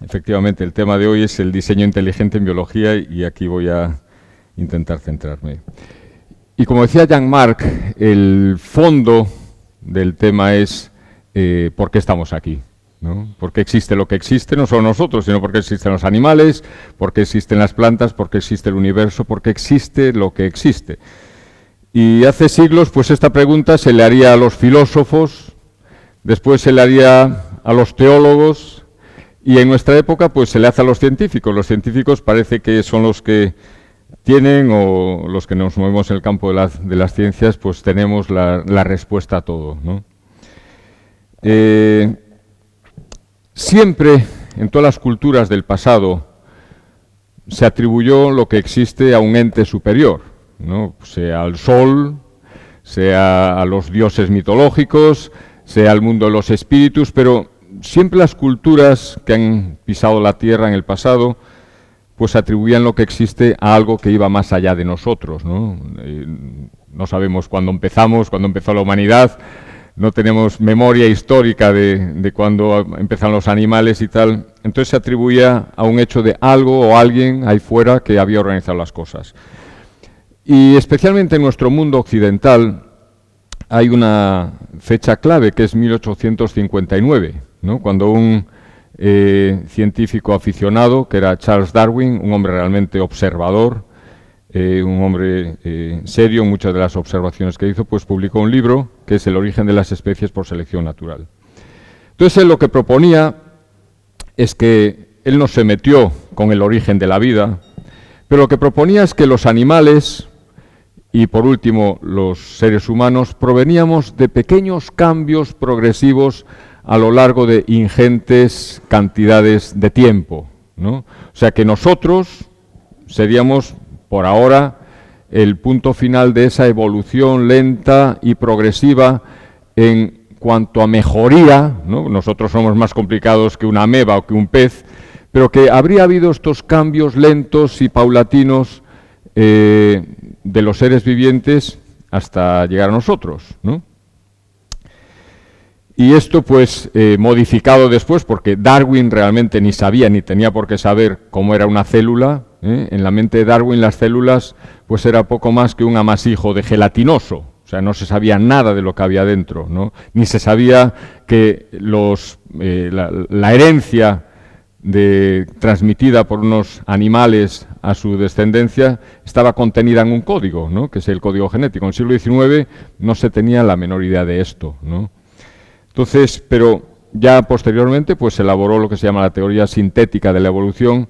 Efectivamente, el tema de hoy es el diseño inteligente en biología y aquí voy a intentar centrarme. Y como decía Jean-Marc, el fondo del tema es por qué estamos aquí, ¿no? ¿Por qué existe lo que existe? No solo nosotros, sino por qué existen los animales, por qué existen las plantas, por qué existe el universo, por qué existe lo que existe. Y hace siglos, pues esta pregunta se le haría a los filósofos, después se le haría a los teólogos, y en nuestra época pues se le hace a los científicos. Los científicos parece que son los que tienen, o los que nos movemos en el campo de las ciencias, pues tenemos la respuesta a todo, ¿no? Siempre, en todas las culturas del pasado, se atribuyó lo que existe a un ente superior, ¿no? Sea al sol, sea a los dioses mitológicos, sea al mundo de los espíritus, pero siempre las culturas que han pisado la tierra en el pasado pues atribuían lo que existe a algo que iba más allá de nosotros, ¿no? No sabemos cuándo empezamos, cuándo empezó la humanidad, no tenemos memoria histórica de cuándo empezaron los animales y tal. Entonces se atribuía a un hecho de algo o alguien ahí fuera que había organizado las cosas. Y especialmente en nuestro mundo occidental hay una fecha clave que es 1859, ¿no? Cuando un científico aficionado, que era Charles Darwin, un hombre realmente observador, un hombre serio en muchas de las observaciones que hizo, pues publicó un libro que es El origen de las especies por selección natural. Entonces él lo que proponía es que él no se metió con el origen de la vida, pero lo que proponía es que los animales y por último los seres humanos proveníamos de pequeños cambios progresivos a lo largo de ingentes cantidades de tiempo, ¿no? O sea que nosotros seríamos, por ahora, el punto final de esa evolución lenta y progresiva en cuanto a mejoría, ¿no? Nosotros somos más complicados que una ameba o que un pez, pero que habría habido estos cambios lentos y paulatinos de los seres vivientes hasta llegar a nosotros, ¿no? Y esto pues modificado después, porque Darwin realmente ni sabía ni tenía por qué saber cómo era una célula. En la mente de Darwin las células pues era poco más que un amasijo de gelatinoso, o sea, no se sabía nada de lo que había dentro, ¿no? Ni se sabía que la herencia transmitida por unos animales a su descendencia estaba contenida en un código, ¿no? Que es el código genético. En el siglo XIX no se tenía la menor idea de esto, ¿no? Entonces, pero ya posteriormente pues se elaboró lo que se llama la teoría sintética de la evolución,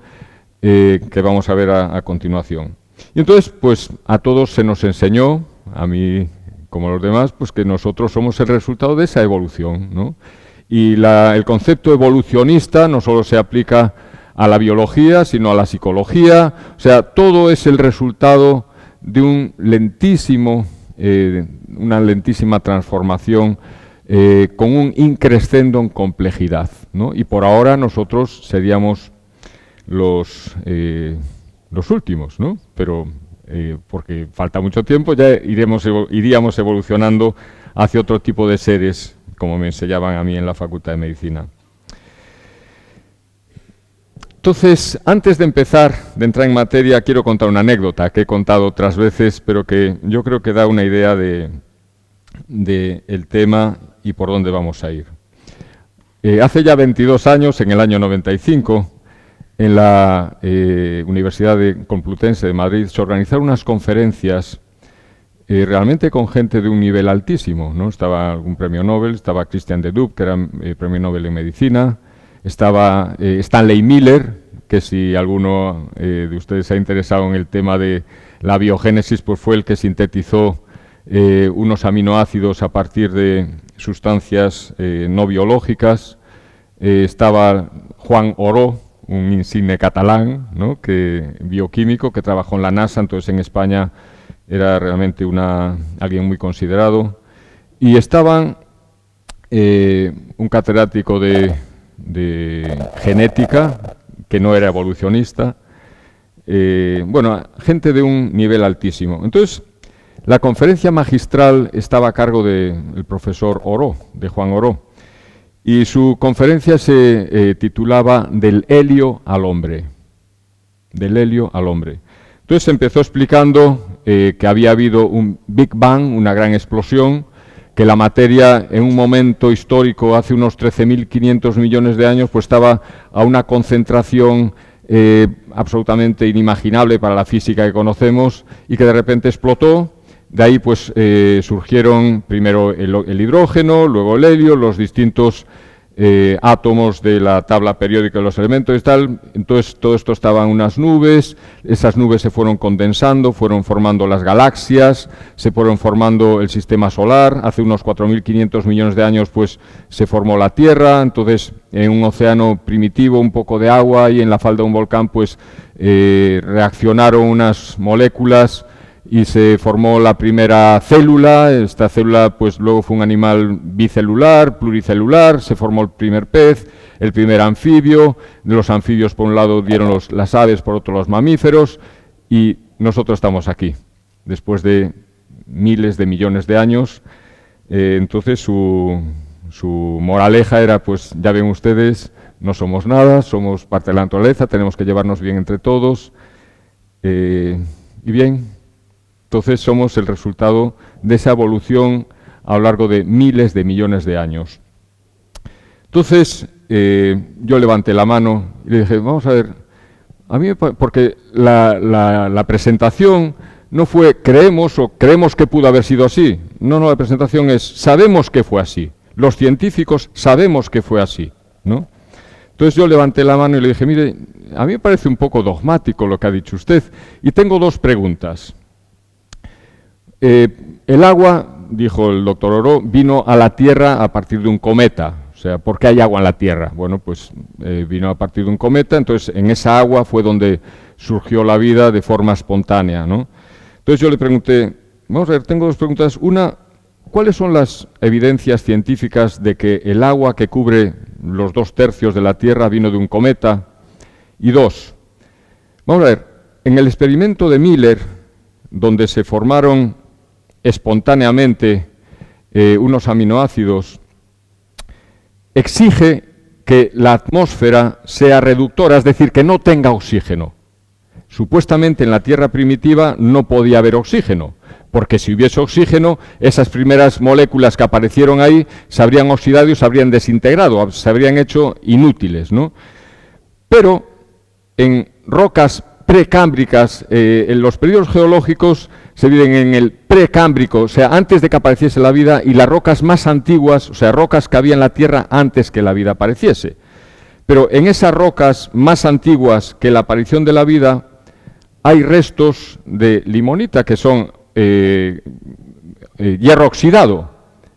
que vamos a ver a continuación. Y entonces, pues a todos se nos enseñó, a mí como a los demás, pues que nosotros somos el resultado de esa evolución, ¿no? Y el concepto evolucionista no solo se aplica a la biología, sino a la psicología. O sea, todo es el resultado de una lentísima transformación con un increscendo en complejidad, ¿no? Y por ahora nosotros seríamos los últimos, ¿no? Pero porque falta mucho tiempo, ya iríamos evolucionando hacia otro tipo de seres, como me enseñaban a mí en la Facultad de Medicina. Entonces, antes de entrar en materia, quiero contar una anécdota que he contado otras veces, pero que yo creo que da una idea del tema y por dónde vamos a ir. Hace ya 22 años, en el año 95, en la Universidad Complutense de Madrid se organizaron unas conferencias realmente con gente de un nivel altísimo, ¿no? Estaba algún premio Nobel, estaba Christian de Duve, que era premio Nobel en Medicina, estaba Stanley Miller, que si alguno de ustedes se ha interesado en el tema de la biogénesis, pues fue el que sintetizó unos aminoácidos a partir de sustancias no biológicas. Estaba Juan Oró, un insigne catalán, ¿no? Bioquímico, que trabajó en la NASA, entonces en España era realmente alguien muy considerado. Y estaban un catedrático de genética, que no era evolucionista, bueno, gente de un nivel altísimo. Entonces, la conferencia magistral estaba a cargo del profesor Oró, de Juan Oró. y su conferencia se titulaba Del helio al hombre. Del helio al hombre. Entonces empezó explicando que había habido un Big Bang, una gran explosión, que la materia en un momento histórico, hace unos 13.500 millones de años, pues estaba a una concentración absolutamente inimaginable para la física que conocemos y que de repente explotó. De ahí pues surgieron primero el hidrógeno, luego el helio, los distintos átomos de la tabla periódica de los elementos y tal. Entonces todo esto estaba en unas nubes, esas nubes se fueron condensando, fueron formando las galaxias, se fueron formando el sistema solar. Hace unos 4.500 millones de años pues se formó la Tierra. Entonces en un océano primitivo, un poco de agua, y en la falda de un volcán pues reaccionaron unas moléculas y se formó la primera célula. Esta célula pues luego fue un animal bicelular, pluricelular, se formó el primer pez, el primer anfibio. De los anfibios por un lado dieron las aves, por otro los mamíferos, y nosotros estamos aquí, después de miles de millones de años. Entonces su moraleja era, pues ya ven ustedes, no somos nada, somos parte de la naturaleza, tenemos que llevarnos bien entre todos, y bien. Entonces somos el resultado de esa evolución a lo largo de miles de millones de años. Entonces yo levanté la mano y le dije, vamos a ver, a mí porque la presentación no fue creemos o creemos que pudo haber sido así. No, la presentación es sabemos que fue así. Los científicos sabemos que fue así, ¿no? Entonces yo levanté la mano y le dije, mire, a mí me parece un poco dogmático lo que ha dicho usted y tengo dos preguntas. El agua, dijo el doctor Oro, vino a la Tierra a partir de un cometa. O sea, ¿por qué hay agua en la Tierra? Bueno, pues vino a partir de un cometa, entonces en esa agua fue donde surgió la vida de forma espontánea, ¿no? Entonces yo le pregunté, vamos a ver, tengo dos preguntas. Una, ¿cuáles son las evidencias científicas de que el agua que cubre los 2/3 de la Tierra vino de un cometa? Y dos, vamos a ver, en el experimento de Miller, donde se formaron espontáneamente unos aminoácidos, exige que la atmósfera sea reductora, es decir, que no tenga oxígeno. Supuestamente en la Tierra primitiva no podía haber oxígeno, porque si hubiese oxígeno, esas primeras moléculas que aparecieron ahí se habrían oxidado y se habrían desintegrado, se habrían hecho inútiles, ¿no? Pero en rocas precámbricas, en los periodos geológicos se dividen en el precámbrico, o sea, antes de que apareciese la vida, y las rocas más antiguas, o sea, rocas que había en la Tierra antes que la vida apareciese. Pero en esas rocas más antiguas que la aparición de la vida, hay restos de limonita, que son hierro oxidado.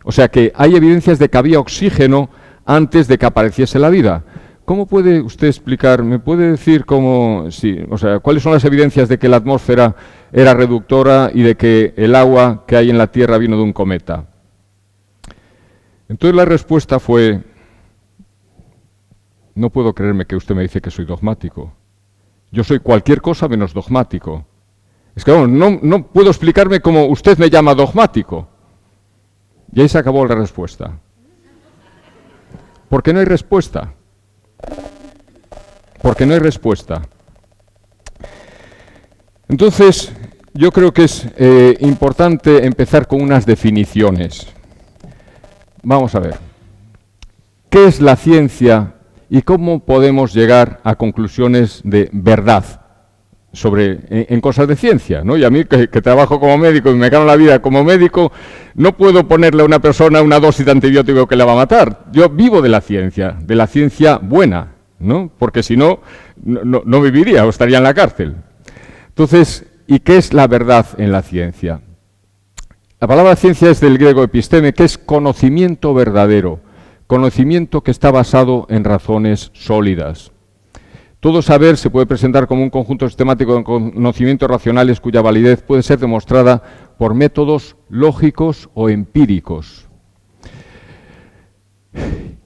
O sea que hay evidencias de que había oxígeno antes de que apareciese la vida. ¿Cómo puede usted explicar, me puede decir cuáles son las evidencias de que la atmósfera era reductora y de que el agua que hay en la Tierra vino de un cometa? Entonces la respuesta fue, no puedo creerme que usted me dice que soy dogmático. Yo soy cualquier cosa menos dogmático. Es que no puedo explicarme cómo usted me llama dogmático. Y ahí se acabó la respuesta. ¿Por qué no hay respuesta? Porque no hay respuesta. Entonces, yo creo que es importante empezar con unas definiciones. Vamos a ver. ¿Qué es la ciencia y cómo podemos llegar a conclusiones de verdad en cosas de ciencia, ¿no? Y a mí, que trabajo como médico y me gano la vida como médico, no puedo ponerle a una persona una dosis de antibiótico que la va a matar. Yo vivo de la ciencia buena, ¿no? Porque si no, no viviría o estaría en la cárcel. Entonces, ¿y qué es la verdad en la ciencia? La palabra ciencia es del griego episteme, que es conocimiento verdadero, conocimiento que está basado en razones sólidas. Todo saber se puede presentar como un conjunto sistemático de conocimientos racionales cuya validez puede ser demostrada por métodos lógicos o empíricos.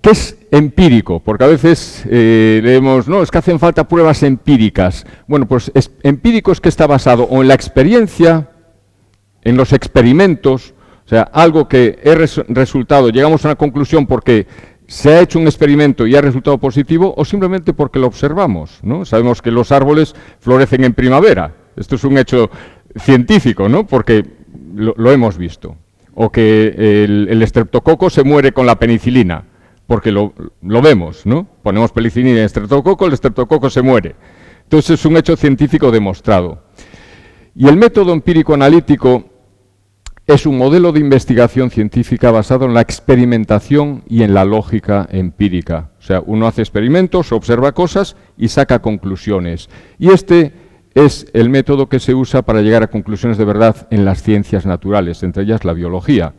¿Qué es empírico? Porque a veces leemos, no, es que hacen falta pruebas empíricas. Bueno, pues empírico es que está basado o en la experiencia, en los experimentos, o sea, algo que es resultado, llegamos a una conclusión porque se ha hecho un experimento y ha resultado positivo o simplemente porque lo observamos, ¿no? Sabemos que los árboles florecen en primavera. Esto es un hecho científico, ¿no? Porque lo hemos visto. O que el estreptococo se muere con la penicilina, porque lo vemos, ¿no? Ponemos penicilina en estreptococo, el estreptococo se muere. Entonces es un hecho científico demostrado. Y el método empírico-analítico es un modelo de investigación científica basado en la experimentación y en la lógica empírica. O sea, uno hace experimentos, observa cosas y saca conclusiones. Y este es el método que se usa para llegar a conclusiones de verdad en las ciencias naturales, entre ellas la biología.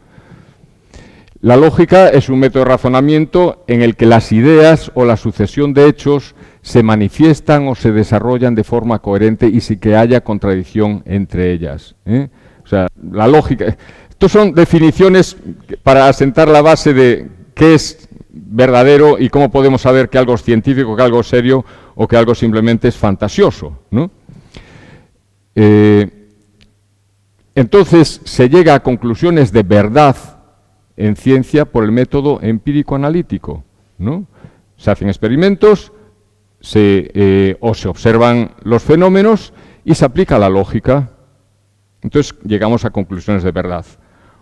La lógica es un método de razonamiento en el que las ideas o la sucesión de hechos se manifiestan o se desarrollan de forma coherente y sin que haya contradicción entre ellas, ¿eh? O sea, la lógica. Estos son definiciones para asentar la base de qué es verdadero y cómo podemos saber que algo es científico, que algo es serio o que algo simplemente es fantasioso, ¿no? Entonces se llega a conclusiones de verdad en ciencia por el método empírico-analítico, ¿no? Se hacen experimentos, o se observan los fenómenos y se aplica la lógica. Entonces llegamos a conclusiones de verdad.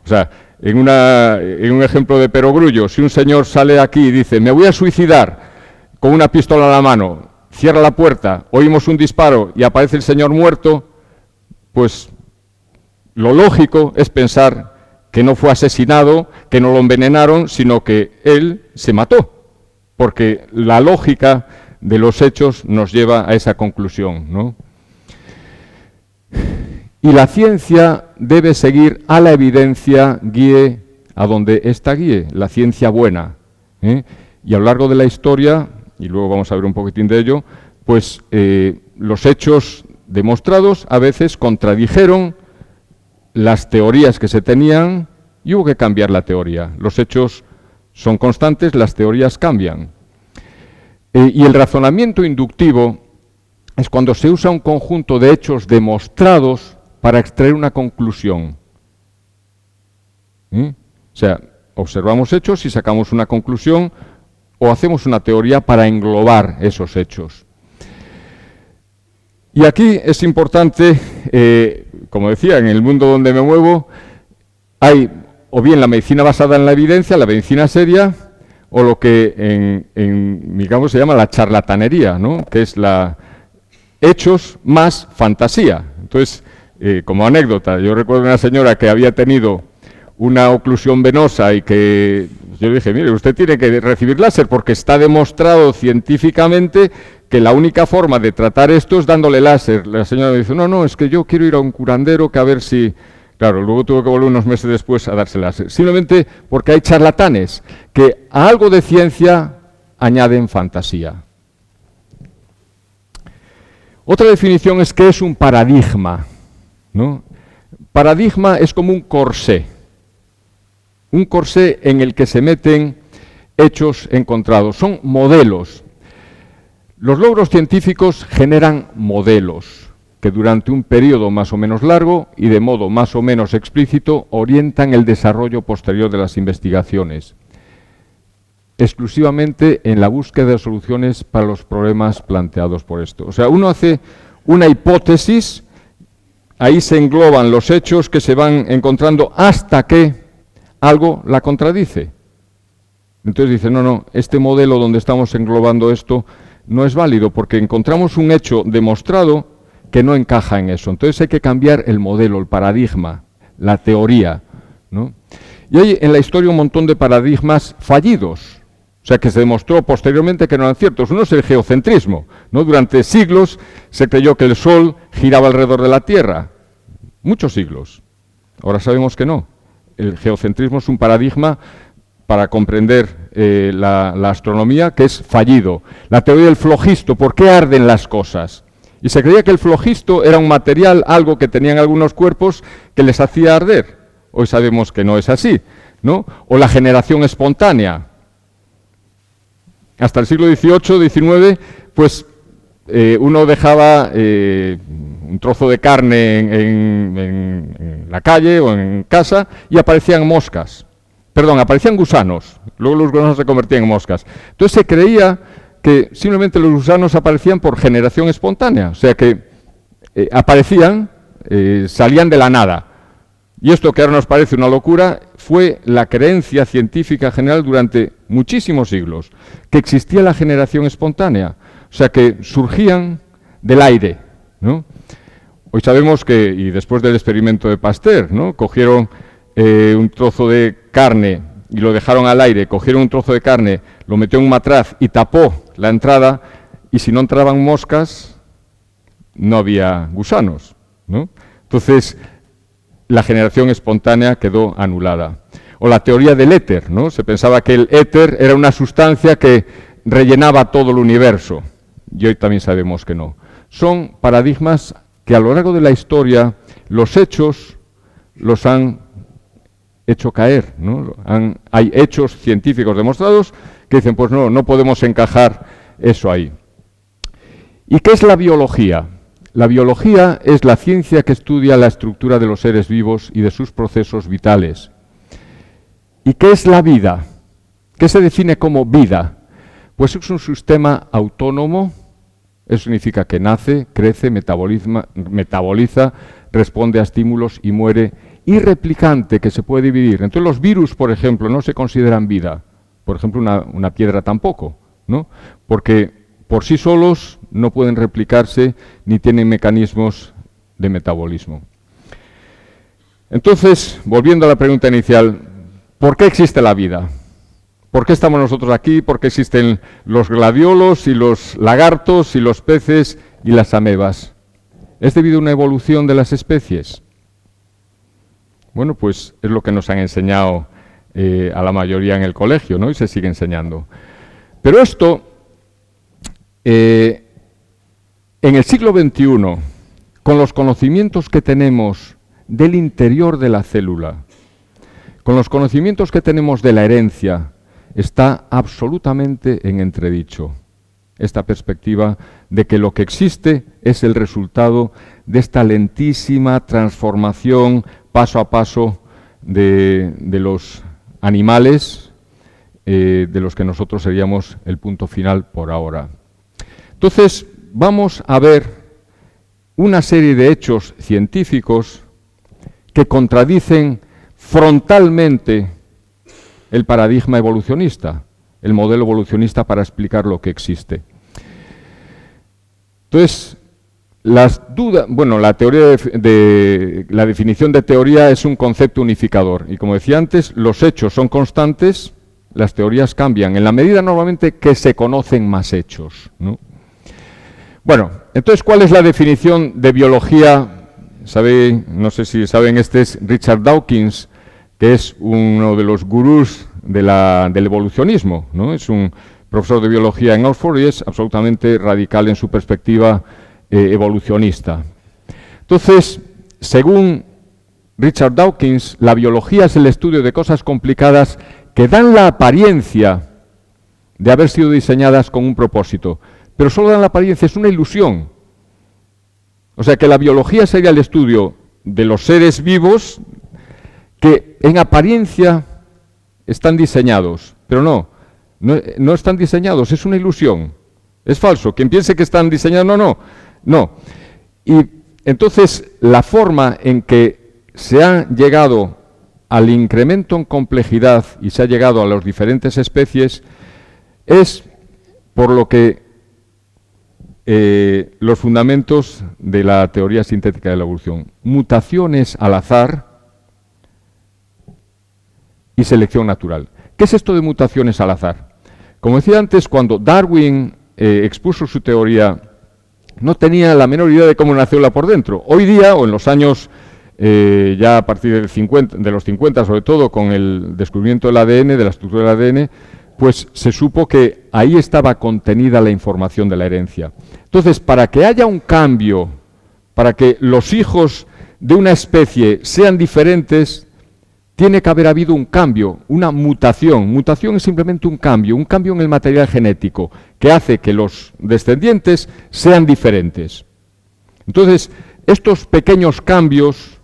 O sea, en un ejemplo de perogrullo, si un señor sale aquí y dice, me voy a suicidar con una pistola en la mano, cierra la puerta, oímos un disparo y aparece el señor muerto, pues lo lógico es pensar que no fue asesinado, que no lo envenenaron, sino que él se mató, porque la lógica de los hechos nos lleva a esa conclusión, ¿no? Y la ciencia debe seguir a la evidencia, guíe a donde ésta guíe, la ciencia buena, ¿eh? Y a lo largo de la historia, y luego vamos a ver un poquitín de ello, pues los hechos demostrados a veces contradijeron las teorías que se tenían y hubo que cambiar la teoría. Los hechos son constantes, las teorías cambian. Y el razonamiento inductivo es cuando se usa un conjunto de hechos demostrados para extraer una conclusión. O sea, observamos hechos y sacamos una conclusión o hacemos una teoría para englobar esos hechos. Y aquí es importante, como decía, en el mundo donde me muevo, hay o bien la medicina basada en la evidencia, la medicina seria, o lo que en mi campo se llama la charlatanería, ¿no? Que es hechos más fantasía. Entonces, como anécdota, yo recuerdo una señora que había tenido una oclusión venosa y que yo le dije, mire, usted tiene que recibir láser porque está demostrado científicamente que la única forma de tratar esto es dándole láser. La señora me dice, no, es que yo quiero ir a un curandero que a ver si... Claro, luego tuvo que volver unos meses después a darse láser. Simplemente porque hay charlatanes que a algo de ciencia añaden fantasía. Otra definición es que es un paradigma, ¿no? Paradigma es como un corsé en el que se meten hechos encontrados, son modelos. Los logros científicos generan modelos que durante un periodo más o menos largo y de modo más o menos explícito orientan el desarrollo posterior de las investigaciones, exclusivamente en la búsqueda de soluciones para los problemas planteados por esto. O sea, uno hace una hipótesis, ahí se engloban los hechos que se van encontrando hasta que algo la contradice. Entonces dice, no, este modelo donde estamos englobando esto no es válido porque encontramos un hecho demostrado que no encaja en eso. Entonces hay que cambiar el modelo, el paradigma, la teoría, ¿no? Y hay en la historia un montón de paradigmas fallidos, o sea, que se demostró posteriormente que no eran ciertos. Uno es el geocentrismo, ¿no? Durante siglos se creyó que el Sol giraba alrededor de la Tierra, muchos siglos. Ahora sabemos que no. El geocentrismo es un paradigma para comprender la astronomía que es fallido. La teoría del flogisto, ¿por qué arden las cosas? Y se creía que el flogisto era un material, algo que tenían algunos cuerpos que les hacía arder. Hoy sabemos que no es así, ¿no? O la generación espontánea. Hasta el siglo XVIII, XIX, pues uno dejaba un trozo de carne en la calle o en casa y aparecían moscas. Perdón, aparecían gusanos, luego los gusanos se convertían en moscas. Entonces se creía que simplemente los gusanos aparecían por generación espontánea, o sea que aparecían, salían de la nada. Y esto que ahora nos parece una locura, fue la creencia científica general durante muchísimos siglos, que existía la generación espontánea, o sea que surgían del aire, ¿no? Hoy sabemos que, y después del experimento de Pasteur, ¿no?, cogieron un trozo de carne y lo dejaron al aire, cogieron un trozo de carne, lo metió en un matraz y tapó la entrada, y si no entraban moscas, no había gusanos, ¿no? Entonces, la generación espontánea quedó anulada. O la teoría del éter, ¿no? Se pensaba que el éter era una sustancia que rellenaba todo el universo, y hoy también sabemos que no. Son paradigmas que a lo largo de la historia los hechos los han hecho caer, ¿no? Hay hechos científicos demostrados que dicen, pues no podemos encajar eso ahí. ¿Y qué es la biología? La biología es la ciencia que estudia la estructura de los seres vivos y de sus procesos vitales. ¿Y qué es la vida? ¿Qué se define como vida? Pues es un sistema autónomo. Eso significa que nace, crece, metaboliza, responde a estímulos y muere, y replicante, que se puede dividir. Entonces los virus, por ejemplo, no se consideran vida. Por ejemplo, una piedra tampoco, ¿no? Porque por sí solos no pueden replicarse ni tienen mecanismos de metabolismo. Entonces, volviendo a la pregunta inicial, ¿por qué existe la vida? ¿Por qué estamos nosotros aquí? ¿Por qué existen los gladiolos y los lagartos y los peces y las amebas? ¿Es debido a una evolución de las especies? Bueno, pues es lo que nos han enseñado a la mayoría en el colegio, ¿no? Y se sigue enseñando. Pero esto, en el siglo XXI, con los conocimientos que tenemos del interior de la célula, con los conocimientos que tenemos de la herencia, está absolutamente en entredicho esta perspectiva de que lo que existe es el resultado de esta lentísima transformación paso a paso de los animales, de los que nosotros seríamos el punto final por ahora. Entonces, vamos a ver una serie de hechos científicos que contradicen frontalmente el paradigma evolucionista, el modelo evolucionista para explicar lo que existe. Entonces, las dudas, bueno, la teoría la definición de teoría es un concepto unificador, y como decía antes, los hechos son constantes, las teorías cambian, en la medida normalmente que se conocen más hechos, ¿no? Bueno, entonces, ¿cuál es la definición de biología? No sé si saben, este es Richard Dawkins, que es uno de los gurús del evolucionismo, ¿no? Es un profesor de biología en Oxford y es absolutamente radical en su perspectiva evolucionista. Entonces, según Richard Dawkins, la biología es el estudio de cosas complicadas que dan la apariencia de haber sido diseñadas con un propósito, pero solo dan la apariencia, es una ilusión. O sea que la biología sería el estudio de los seres vivos que en apariencia están diseñados, pero no están diseñados, es una ilusión, es falso. Quien piense que están diseñados, no. Y entonces la forma en que se ha llegado al incremento en complejidad y se ha llegado a las diferentes especies es por lo que los fundamentos de la teoría sintética de la evolución: mutaciones al azar y selección natural. ¿Qué es esto de mutaciones al azar? Como decía antes, cuando Darwin expuso su teoría, no tenía la menor idea de cómo una célula por dentro. Hoy día, o en los años ya a partir de los 50, sobre todo con el descubrimiento del ADN, de la estructura del ADN, pues se supo que ahí estaba contenida la información de la herencia. Entonces, para que haya un cambio, para que los hijos de una especie sean diferentes, tiene que haber habido un cambio, una mutación. Mutación es simplemente un cambio en el material genético, que hace que los descendientes sean diferentes. Entonces, estos pequeños cambios,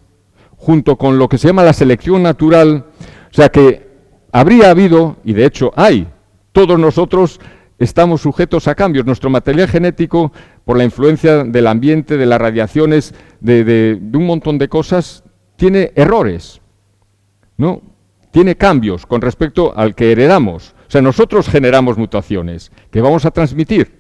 junto con lo que se llama la selección natural, o sea que habría habido, y de hecho hay, todos nosotros estamos sujetos a cambios. Nuestro material genético, por la influencia del ambiente, de las radiaciones, de un montón de cosas, tiene errores, ¿no? Tiene cambios con respecto al que heredamos. O sea, nosotros generamos mutaciones que vamos a transmitir.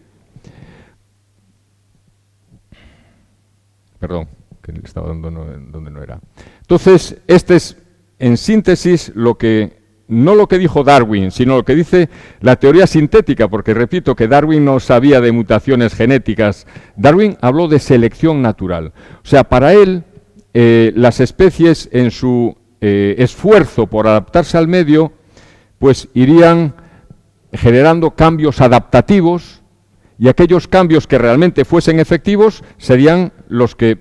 Perdón, que le estaba dando donde no era. Entonces, este es, en síntesis, no lo que dijo Darwin, sino lo que dice la teoría sintética, porque repito que Darwin no sabía de mutaciones genéticas. Darwin habló de selección natural. O sea, para él, las especies en su esfuerzo por adaptarse al medio, pues irían generando cambios adaptativos, y aquellos cambios que realmente fuesen efectivos serían los que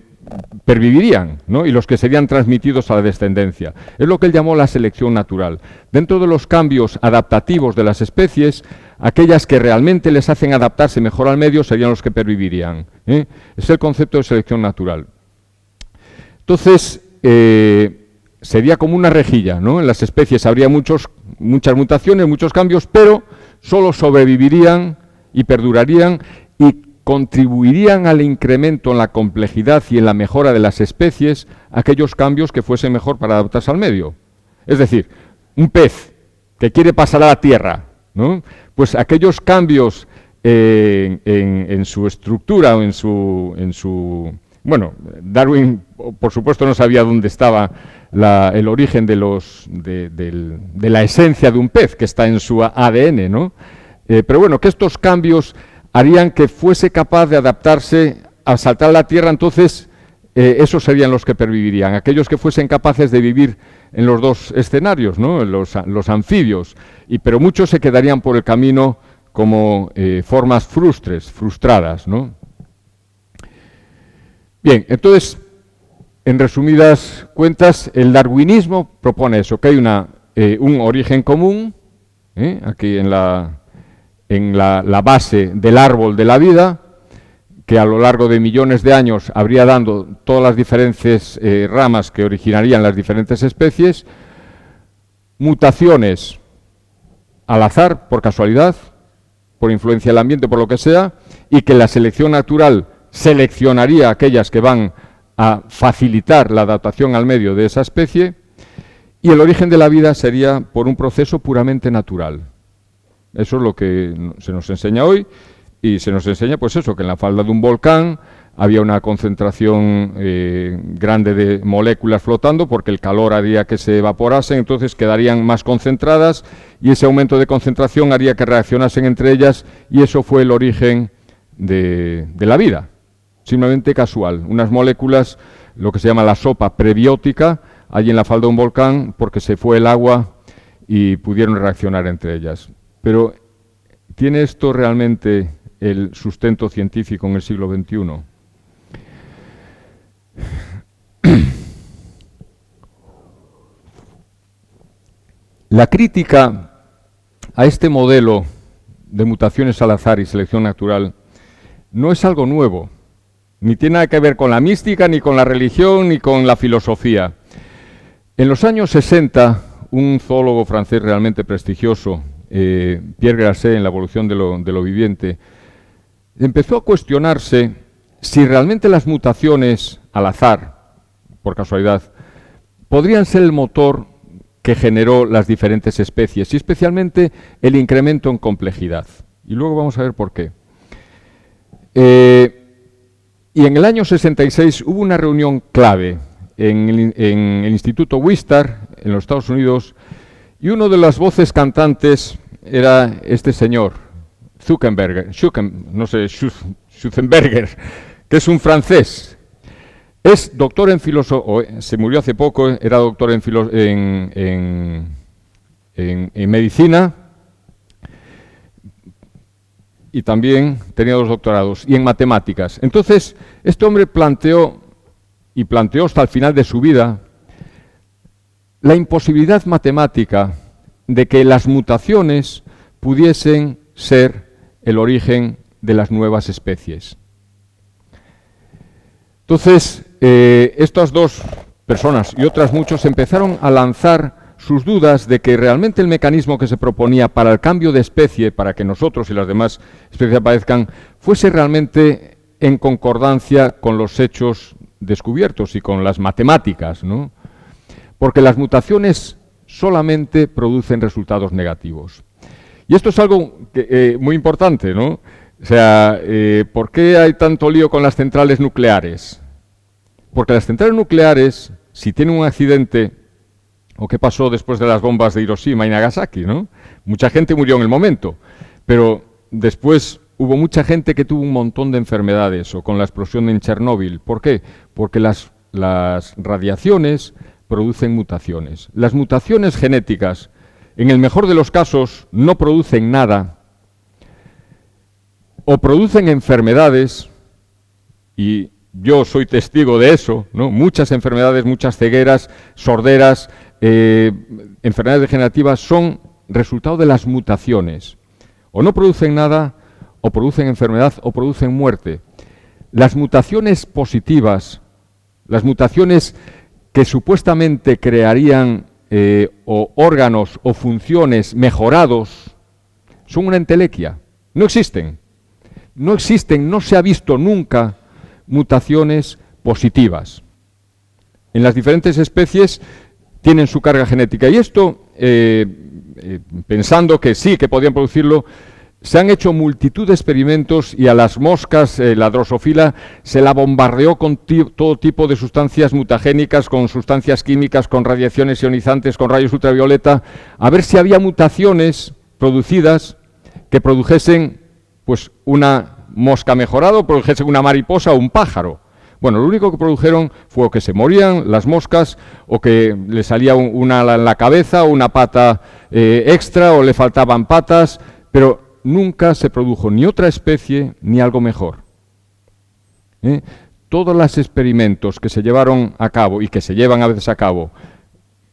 pervivirían, ¿no? Y los que serían transmitidos a la descendencia. Es lo que él llamó la selección natural. Dentro de los cambios adaptativos de las especies, aquellas que realmente les hacen adaptarse mejor al medio serían los que pervivirían, ¿eh? Es el concepto de selección natural. Entonces, sería como una rejilla, ¿no? En las especies habría muchas mutaciones, muchos cambios, pero solo sobrevivirían y perdurarían y contribuirían al incremento en la complejidad y en la mejora de las especies aquellos cambios que fuesen mejor para adaptarse al medio. Es decir, un pez que quiere pasar a la tierra, ¿no? Pues aquellos cambios en su estructura o en su... Bueno, Darwin, por supuesto, no sabía dónde estaba el origen de la esencia de un pez, que está en su ADN, ¿no? Pero bueno, que estos cambios harían que fuese capaz de adaptarse al saltar a la tierra, entonces esos serían los que pervivirían, aquellos que fuesen capaces de vivir en los dos escenarios, ¿no? Los anfibios, pero muchos se quedarían por el camino como formas frustradas, ¿no? Bien, entonces, en resumidas cuentas, el darwinismo propone eso, que hay un origen común, aquí en la base del árbol de la vida, que a lo largo de millones de años habría dando todas las diferentes ramas que originarían las diferentes especies, mutaciones al azar, por casualidad, por influencia del ambiente, por lo que sea, y que la selección natural seleccionaría aquellas que van a facilitar la adaptación al medio de esa especie, y el origen de la vida sería por un proceso puramente natural. Eso es lo que se nos enseña hoy, y se nos enseña pues eso, que en la falda de un volcán había una concentración grande de moléculas flotando porque el calor haría que se evaporasen, entonces quedarían más concentradas y ese aumento de concentración haría que reaccionasen entre ellas y eso fue el origen de la vida, simplemente casual. Unas moléculas, lo que se llama la sopa prebiótica, allí en la falda de un volcán porque se fue el agua y pudieron reaccionar entre ellas. Pero, ¿tiene esto realmente el sustento científico en el siglo XXI? La crítica a este modelo de mutaciones al azar y selección natural no es algo nuevo, ni tiene nada que ver con la mística, ni con la religión, ni con la filosofía. En los años 60, un zoólogo francés realmente prestigioso, Pierre Grasset, en La evolución de lo viviente, empezó a cuestionarse si realmente las mutaciones al azar, por casualidad, podrían ser el motor que generó las diferentes especies y especialmente el incremento en complejidad. Y luego vamos a ver por qué. Y en el año 66 hubo una reunión clave en el Instituto Wistar, en los Estados Unidos, y uno de las voces cantantes era este señor, Zuckerberger, que es un francés. Es doctor en filosofía, se murió hace poco, era doctor en medicina y también tenía 2 doctorados, y en matemáticas. Entonces, este hombre planteó hasta el final de su vida la imposibilidad matemática de que las mutaciones pudiesen ser el origen de las nuevas especies. Entonces, estas 2 personas y otras muchos empezaron a lanzar sus dudas de que realmente el mecanismo que se proponía para el cambio de especie, para que nosotros y las demás especies aparezcan, fuese realmente en concordancia con los hechos descubiertos y con las matemáticas, ¿no? Porque las mutaciones solamente producen resultados negativos. Y esto es algo muy importante, ¿no? O sea, ¿por qué hay tanto lío con las centrales nucleares? Porque las centrales nucleares, si tienen un accidente, o qué pasó después de las bombas de Hiroshima y Nagasaki, ¿no? Mucha gente murió en el momento, pero después hubo mucha gente que tuvo un montón de enfermedades, o con la explosión en Chernóbil. ¿Por qué? Porque las radiaciones producen mutaciones. Las mutaciones genéticas, en el mejor de los casos, no producen nada, o producen enfermedades, y yo soy testigo de eso, ¿no? Muchas enfermedades, muchas cegueras, sorderas, enfermedades degenerativas son resultado de las mutaciones. O no producen nada, o producen enfermedad, o producen muerte. Las mutaciones positivas, las mutaciones que supuestamente crearían o órganos o funciones mejorados, son una entelequia. No existen. No existen, no se ha visto nunca mutaciones positivas. En las diferentes especies tienen su carga genética. Y esto, pensando que sí, que podían producirlo, se han hecho multitud de experimentos y a las moscas, la drosofila, se la bombardeó con todo tipo de sustancias mutagénicas, con sustancias químicas, con radiaciones ionizantes, con rayos ultravioleta, a ver si había mutaciones producidas que produjesen pues una mosca mejorada o produjesen una mariposa o un pájaro. Bueno, lo único que produjeron fue que se morían las moscas o que le salía una ala en la cabeza o una pata extra o le faltaban patas, pero nunca se produjo ni otra especie ni algo mejor. Todos los experimentos que se llevaron a cabo y que se llevan a veces a cabo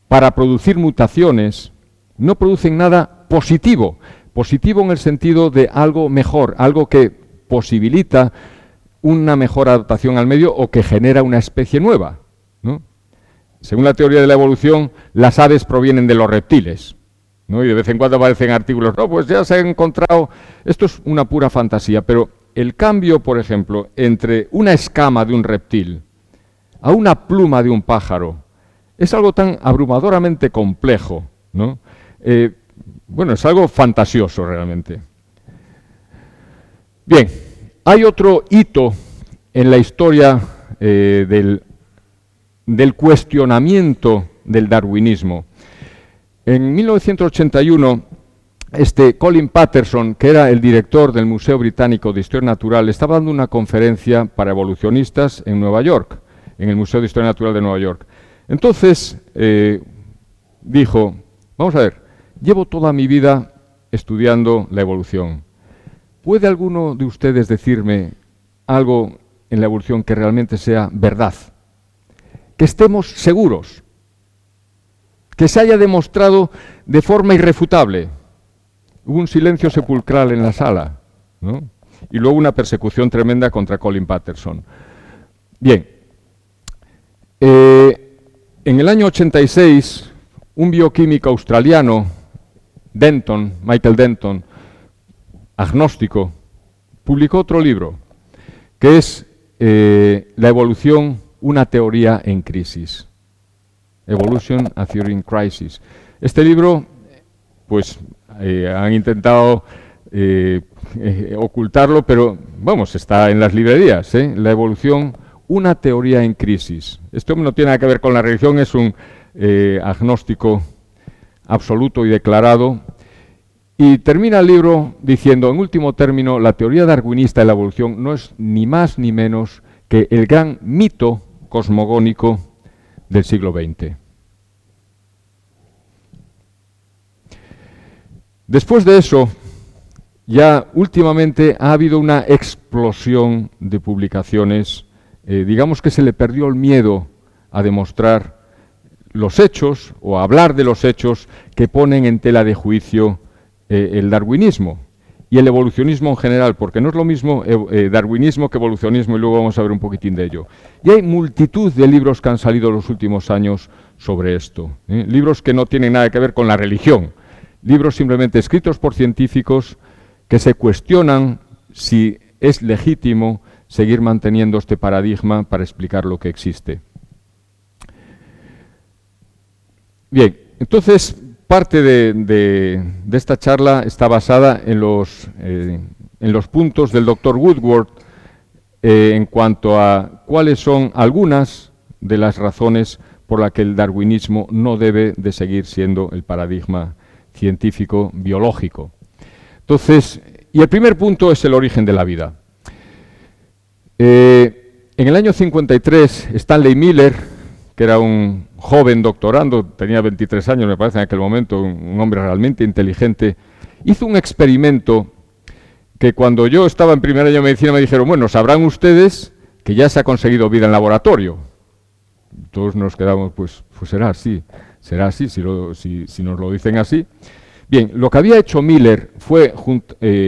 para producir mutaciones no producen nada positivo. Positivo en el sentido de algo mejor, algo que posibilita una mejor adaptación al medio o que genera una especie nueva, ¿no? Según la teoría de la evolución, las aves provienen de los reptiles, ¿no? Y de vez en cuando aparecen artículos, no, pues ya se ha encontrado, esto es una pura fantasía, pero el cambio, por ejemplo, entre una escama de un reptil a una pluma de un pájaro es algo tan abrumadoramente complejo, ¿no? Bueno, es algo fantasioso realmente. Bien, hay otro hito en la historia del cuestionamiento del darwinismo. En 1981, Colin Patterson, que era el director del Museo Británico de Historia Natural, estaba dando una conferencia para evolucionistas en Nueva York, en el Museo de Historia Natural de Nueva York. Entonces dijo, vamos a ver, llevo toda mi vida estudiando la evolución. ¿Puede alguno de ustedes decirme algo en la evolución que realmente sea verdad? Que estemos seguros, que se haya demostrado de forma irrefutable. Hubo un silencio sepulcral en la sala, ¿no? Y luego una persecución tremenda contra Colin Patterson. Bien, en el año 86, un bioquímico australiano, Michael Denton, agnóstico, publicó otro libro, que es La evolución, una teoría en crisis. Evolution, a Theory in Crisis. Este libro, pues, han intentado ocultarlo, pero, vamos, está en las librerías, La evolución, una teoría en crisis. Este hombre no tiene nada que ver con la religión, es un agnóstico absoluto y declarado. Y termina el libro diciendo, en último término, la teoría darwinista de la evolución no es ni más ni menos que el gran mito cosmogónico del siglo XX. Después de eso, ya últimamente ha habido una explosión de publicaciones. Digamos que se le perdió el miedo a demostrar los hechos o a hablar de los hechos que ponen en tela de juicio el darwinismo y el evolucionismo en general, porque no es lo mismo darwinismo que evolucionismo, y luego vamos a ver un poquitín de ello. Y hay multitud de libros que han salido en los últimos años sobre esto. Libros que no tienen nada que ver con la religión, libros simplemente escritos por científicos que se cuestionan si es legítimo seguir manteniendo este paradigma para explicar lo que existe. Bien, entonces parte de esta charla está basada en los puntos del Dr. Woodward en cuanto a cuáles son algunas de las razones por las que el darwinismo no debe de seguir siendo el paradigma científico biológico. Entonces, y el primer punto es el origen de la vida. En el año 53, Stanley Miller, que era un joven doctorando, tenía 23 años me parece en aquel momento, un hombre realmente inteligente, hizo un experimento que cuando yo estaba en primer año de medicina me dijeron, bueno, sabrán ustedes que ya se ha conseguido vida en laboratorio. Todos nos quedamos, pues será así si nos lo dicen así. Bien, lo que había hecho Miller fue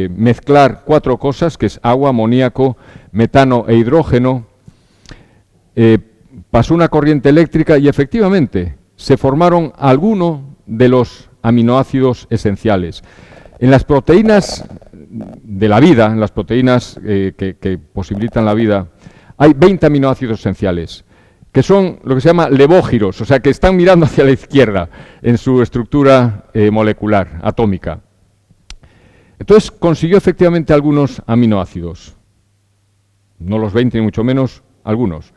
mezclar 4 cosas, que es agua, amoníaco, metano e hidrógeno, pasó una corriente eléctrica y efectivamente se formaron algunos de los aminoácidos esenciales. En las proteínas de la vida, en las proteínas que posibilitan la vida, hay 20 aminoácidos esenciales, que son lo que se llama levógiros, o sea, que están mirando hacia la izquierda en su estructura molecular, atómica. Entonces consiguió efectivamente algunos aminoácidos, no los 20 ni mucho menos, algunos.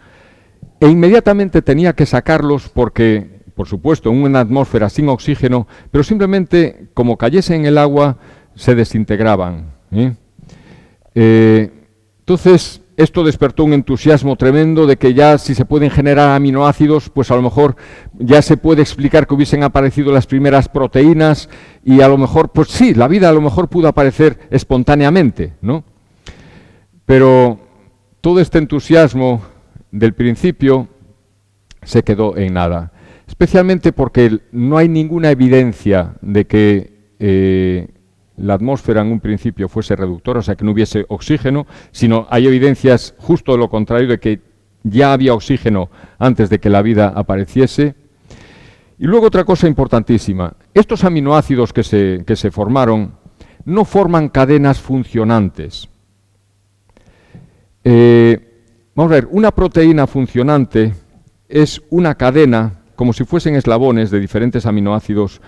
E inmediatamente tenía que sacarlos porque, por supuesto, en una atmósfera sin oxígeno, pero simplemente como cayesen en el agua, se desintegraban. Entonces, esto despertó un entusiasmo tremendo de que ya si se pueden generar aminoácidos, pues a lo mejor ya se puede explicar que hubiesen aparecido las primeras proteínas y a lo mejor, pues sí, la vida a lo mejor pudo aparecer espontáneamente, ¿no? Pero todo este entusiasmo del principio se quedó en nada, especialmente porque no hay ninguna evidencia de que la atmósfera en un principio fuese reductora, o sea, que no hubiese oxígeno, sino hay evidencias justo de lo contrario, de que ya había oxígeno antes de que la vida apareciese. Y luego otra cosa importantísima, estos aminoácidos que se formaron no forman cadenas funcionantes. Vamos a ver, una proteína funcionante es una cadena, como si fuesen eslabones de diferentes aminoácidos,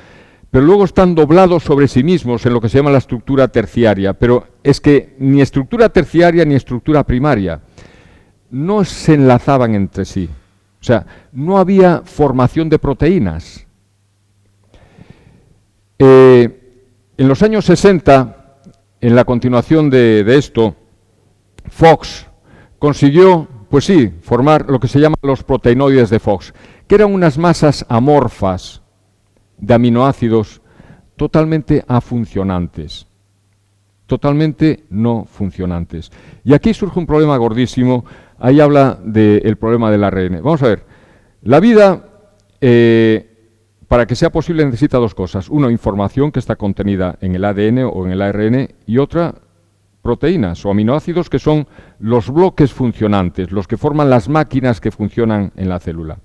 pero luego están doblados sobre sí mismos en lo que se llama la estructura terciaria. Pero es que ni estructura terciaria ni estructura primaria no se enlazaban entre sí. O sea, no había formación de proteínas. En los años 60, en la continuación de esto, Fox consiguió, pues sí, formar lo que se llaman los proteinoides de Fox, que eran unas masas amorfas de aminoácidos totalmente afuncionantes, totalmente no funcionantes. Y aquí surge un problema gordísimo, ahí habla del problema del ARN. Vamos a ver, la vida, para que sea posible, necesita 2 cosas. Una, información que está contenida en el ADN o en el ARN, y otra, proteínas o aminoácidos, que son los bloques funcionantes, los que forman las máquinas que funcionan en la célula.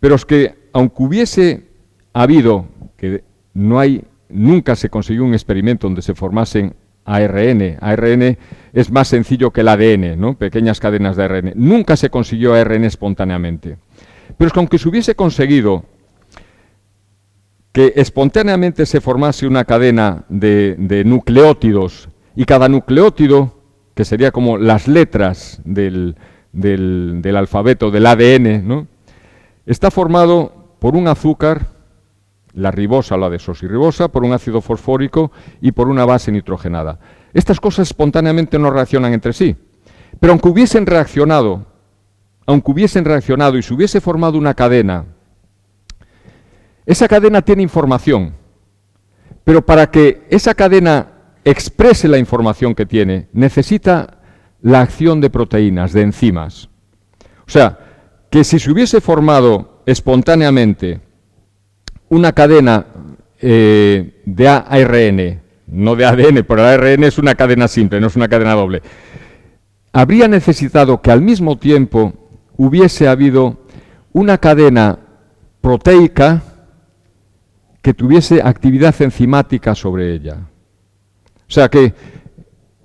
Pero es que, aunque hubiese habido, que nunca se consiguió un experimento donde se formasen ARN. ARN es más sencillo que el ADN, ¿no? Pequeñas cadenas de ARN. Nunca se consiguió ARN espontáneamente. Pero es que aunque se hubiese conseguido que espontáneamente se formase una cadena de nucleótidos, y cada nucleótido, que sería como las letras del alfabeto del ADN, ¿no? Está formado por un azúcar, la ribosa o la desoxirribosa, por un ácido fosfórico y por una base nitrogenada. Estas cosas espontáneamente no reaccionan entre sí, pero aunque hubiesen reaccionado y se hubiese formado una cadena, esa cadena tiene información, pero para que esa cadena exprese la información que tiene, necesita la acción de proteínas, de enzimas. O sea, que si se hubiese formado espontáneamente una cadena de ARN, no de ADN, pero el ARN es una cadena simple, no es una cadena doble, habría necesitado que al mismo tiempo hubiese habido una cadena proteica que tuviese actividad enzimática sobre ella. O sea que,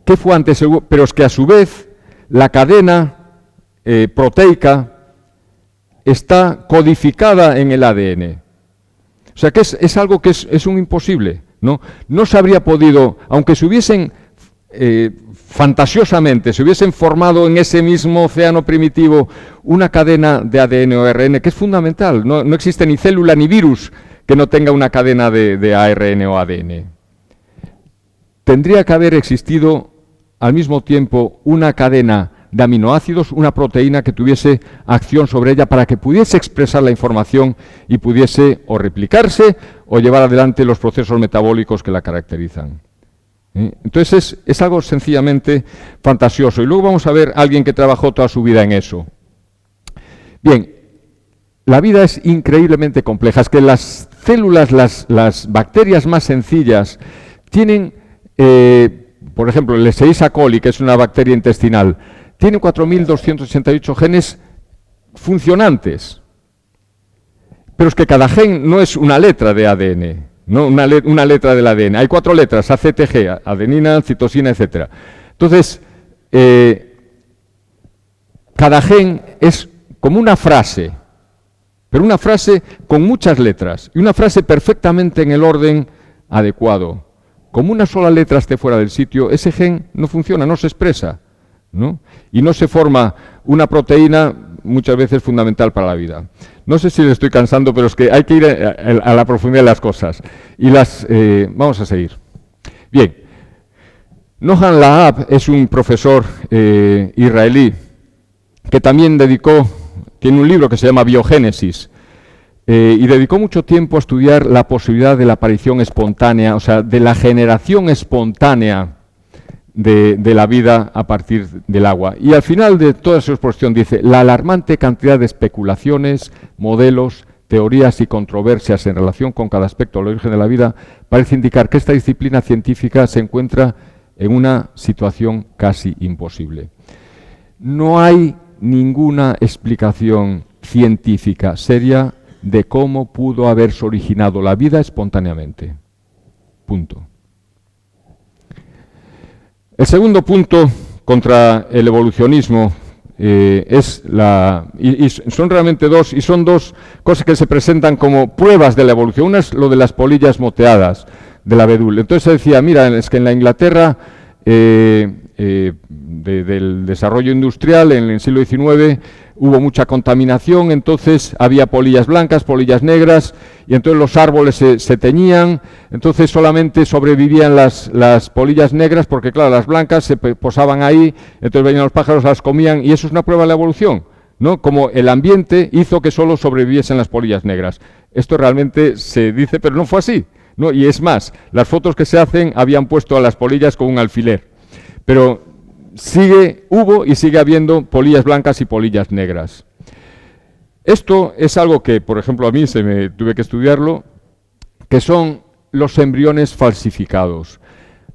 ¿qué fue antes? Pero es que a su vez la cadena proteica está codificada en el ADN. O sea que es algo que es un imposible, ¿no? No se habría podido, aunque se hubiesen fantasiosamente, se hubiesen formado en ese mismo océano primitivo una cadena de ADN o ARN que es fundamental. No existe ni célula ni virus que no tenga una cadena de ARN o ADN. Tendría que haber existido al mismo tiempo una cadena de aminoácidos, una proteína que tuviese acción sobre ella para que pudiese expresar la información y pudiese o replicarse o llevar adelante los procesos metabólicos que la caracterizan. Entonces es algo sencillamente fantasioso. Y luego vamos a ver a alguien que trabajó toda su vida en eso. Bien, la vida es increíblemente compleja. Es que las células, las bacterias más sencillas, tienen, por ejemplo, el Escherichia coli, que es una bacteria intestinal, tiene 4.288 genes funcionantes. Pero es que cada gen no es una letra de ADN, no una letra del ADN. Hay 4 letras, ACTG, adenina, citosina, etc. Entonces, cada gen es como una frase, pero una frase con muchas letras, y una frase perfectamente en el orden adecuado. Como una sola letra esté fuera del sitio, ese gen no funciona, no se expresa, ¿no? Y no se forma una proteína muchas veces fundamental para la vida. No sé si le estoy cansando, pero es que hay que ir a la profundidad de las cosas. Y vamos a seguir. Bien, Noam Lahab es un profesor israelí que también tiene un libro que se llama Biogénesis, y dedicó mucho tiempo a estudiar la posibilidad de la aparición espontánea, o sea, de la generación espontánea de la vida a partir del agua. Y al final de toda su exposición dice: la alarmante cantidad de especulaciones, modelos, teorías y controversias en relación con cada aspecto del origen de la vida parece indicar que esta disciplina científica se encuentra en una situación casi imposible. No hay ninguna explicación científica seria de cómo pudo haberse originado la vida espontáneamente. Punto. El segundo punto contra el evolucionismo y son realmente dos, y son dos cosas que se presentan como pruebas de la evolución. Una es lo de las polillas moteadas del abedul. Entonces se decía, mira, es que en la Inglaterra del desarrollo industrial, en el siglo XIX, hubo mucha contaminación, entonces había polillas blancas, polillas negras, y entonces los árboles se teñían, entonces solamente sobrevivían las polillas negras, porque claro, las blancas se posaban ahí, entonces venían los pájaros, las comían, y eso es una prueba de la evolución, ¿no? Como el ambiente hizo que solo sobreviviesen las polillas negras. Esto realmente se dice, pero no fue así, ¿no? Y es más, las fotos que se hacen habían puesto a las polillas con un alfiler, pero hubo y sigue habiendo polillas blancas y polillas negras. Esto es algo que, por ejemplo, a mí tuve que estudiarlo, que son los embriones falsificados.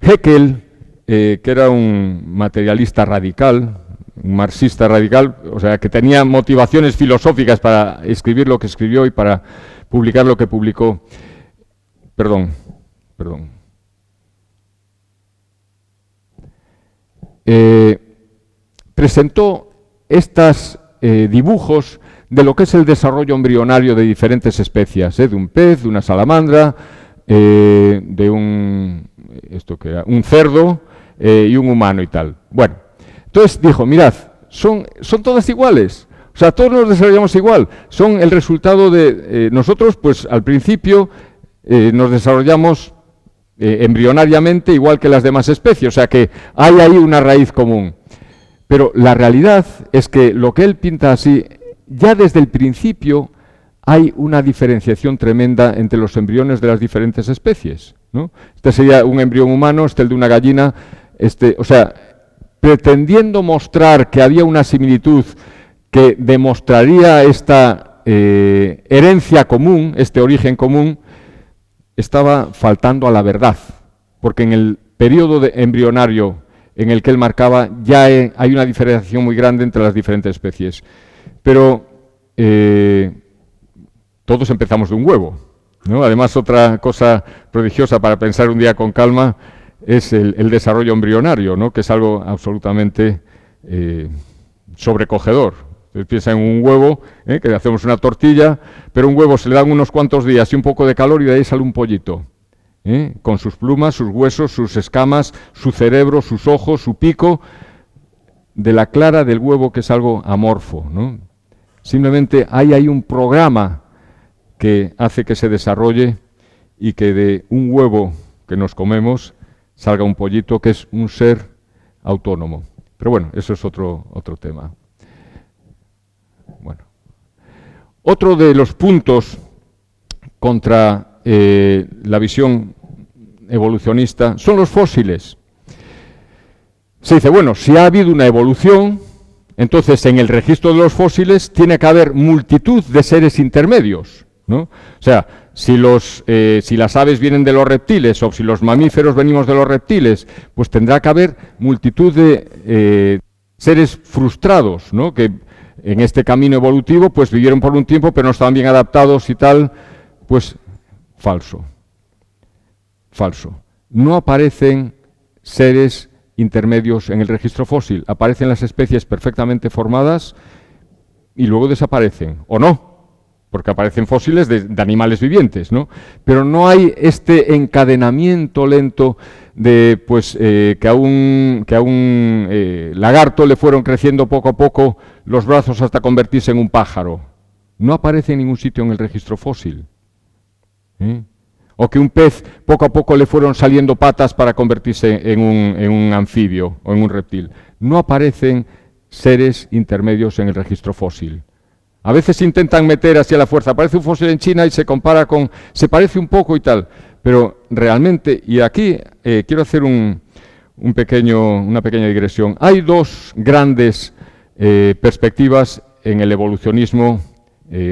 Haeckel, que era un materialista radical, un marxista radical, o sea, que tenía motivaciones filosóficas para escribir lo que escribió y para publicar lo que publicó. Perdón. Presentó estos dibujos de lo que es el desarrollo embrionario de diferentes especies, de un pez, de una salamandra, de un cerdo y un humano y tal. Bueno, entonces dijo, mirad, son todas iguales, o sea, todos nos desarrollamos igual, son el resultado de nosotros, pues al principio nos desarrollamos embrionariamente igual que las demás especies, o sea que hay ahí una raíz común. Pero la realidad es que lo que él pinta así, ya desde el principio hay una diferenciación tremenda entre los embriones de las diferentes especies, ¿no? Este sería un embrión humano, este el de una gallina, o sea, pretendiendo mostrar que había una similitud que demostraría esta herencia común, este origen común, estaba faltando a la verdad, porque en el periodo embrionario en el que él marcaba ya hay una diferenciación muy grande entre las diferentes especies. Pero todos empezamos de un huevo, ¿no? Además, otra cosa prodigiosa para pensar un día con calma es el desarrollo embrionario, ¿no? Que es algo absolutamente sobrecogedor. Ustedes piensan en un huevo, que hacemos una tortilla, pero un huevo se le dan unos cuantos días y un poco de calor y de ahí sale un pollito, con sus plumas, sus huesos, sus escamas, su cerebro, sus ojos, su pico, de la clara del huevo, que es algo amorfo, ¿no? Simplemente hay ahí un programa que hace que se desarrolle y que de un huevo que nos comemos salga un pollito que es un ser autónomo. Pero bueno, eso es otro tema. Bueno. Otro de los puntos contra la visión evolucionista son los fósiles. Se dice, bueno, si ha habido una evolución, entonces en el registro de los fósiles tiene que haber multitud de seres intermedios, ¿no? O sea, si las aves vienen de los reptiles o si los mamíferos venimos de los reptiles, pues tendrá que haber multitud de seres frustrados, ¿no? Que en este camino evolutivo pues vivieron por un tiempo pero no estaban bien adaptados y tal. Pues falso. Falso. No aparecen seres intermedios en el registro fósil. Aparecen las especies perfectamente formadas y luego desaparecen, o no, porque aparecen fósiles de animales vivientes, ¿no? Pero no hay este encadenamiento lento de que a un lagarto le fueron creciendo poco a poco los brazos hasta convertirse en un pájaro. No aparece en ningún sitio en el registro fósil. O que un pez poco a poco le fueron saliendo patas para convertirse en un anfibio o en un reptil. No aparecen seres intermedios en el registro fósil. A veces intentan meter hacia la fuerza. Aparece un fósil en China y se compara con... Se parece un poco y tal. Pero realmente, y aquí quiero hacer una pequeña digresión. Hay dos grandes perspectivas en el evolucionismo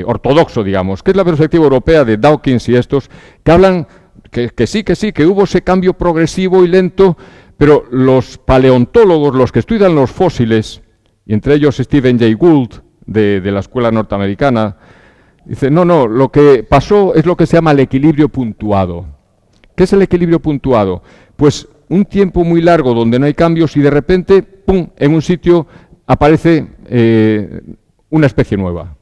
ortodoxo, digamos, que es la perspectiva europea de Dawkins y estos, que hablan que sí, que hubo ese cambio progresivo y lento, pero los paleontólogos, los que estudian los fósiles, y entre ellos Stephen Jay Gould, de la escuela norteamericana, dice, no, lo que pasó es lo que se llama el equilibrio puntuado. ¿Qué es el equilibrio puntuado? Pues un tiempo muy largo donde no hay cambios y de repente, ¡pum!, en un sitio aparece una especie nueva.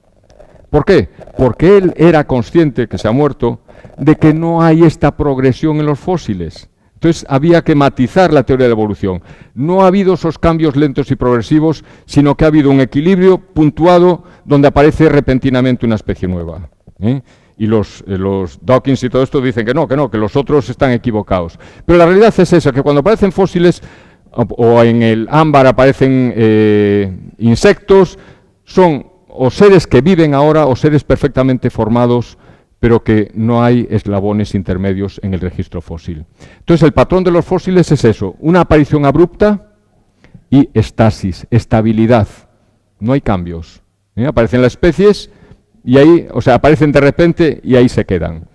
¿Por qué? Porque él era consciente, que se ha muerto, de que no hay esta progresión en los fósiles. Entonces había que matizar la teoría de la evolución. No ha habido esos cambios lentos y progresivos, sino que ha habido un equilibrio puntuado donde aparece repentinamente una especie nueva. Y los Dawkins y todo esto dicen que los otros están equivocados. Pero la realidad es esa, que cuando aparecen fósiles o en el ámbar aparecen insectos, son o seres que viven ahora o seres perfectamente formados, pero que no hay eslabones intermedios en el registro fósil. Entonces, el patrón de los fósiles es eso, una aparición abrupta y estasis, estabilidad. No hay cambios. Aparecen las especies y ahí, aparecen de repente y ahí se quedan.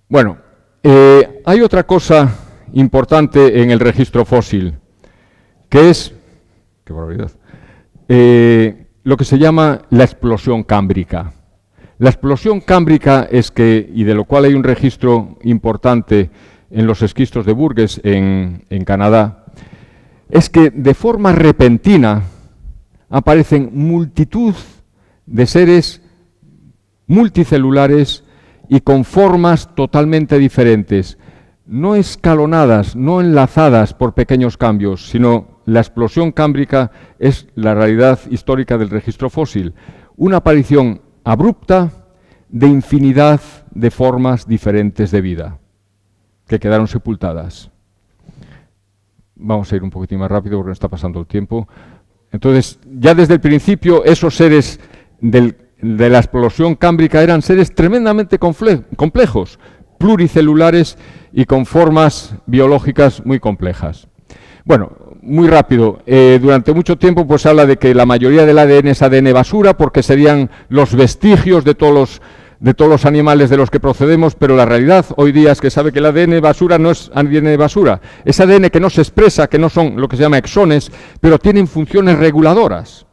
Bueno, hay otra cosa importante en el registro fósil, que es... ¡Qué barbaridad! Lo que se llama la explosión cámbrica. La explosión cámbrica es que, y de lo cual hay un registro importante en los esquistos de Burgess en Canadá, es que de forma repentina aparecen multitud de seres multicelulares y con formas totalmente diferentes, no escalonadas, no enlazadas por pequeños cambios, sino la explosión cámbrica es la realidad histórica del registro fósil. Una aparición abrupta de infinidad de formas diferentes de vida que quedaron sepultadas. Vamos a ir un poquitín más rápido porque nos está pasando el tiempo. Entonces, ya desde el principio, esos seres de la explosión cámbrica eran seres tremendamente complejos, pluricelulares y con formas biológicas muy complejas. Bueno, muy rápido. Durante mucho tiempo pues habla de que la mayoría del ADN es ADN basura porque serían los vestigios de todos los animales de los que procedemos, pero la realidad hoy día es que sabe que el ADN basura no es ADN basura. Es ADN que no se expresa, que no son lo que se llama exones, pero tienen funciones reguladoras.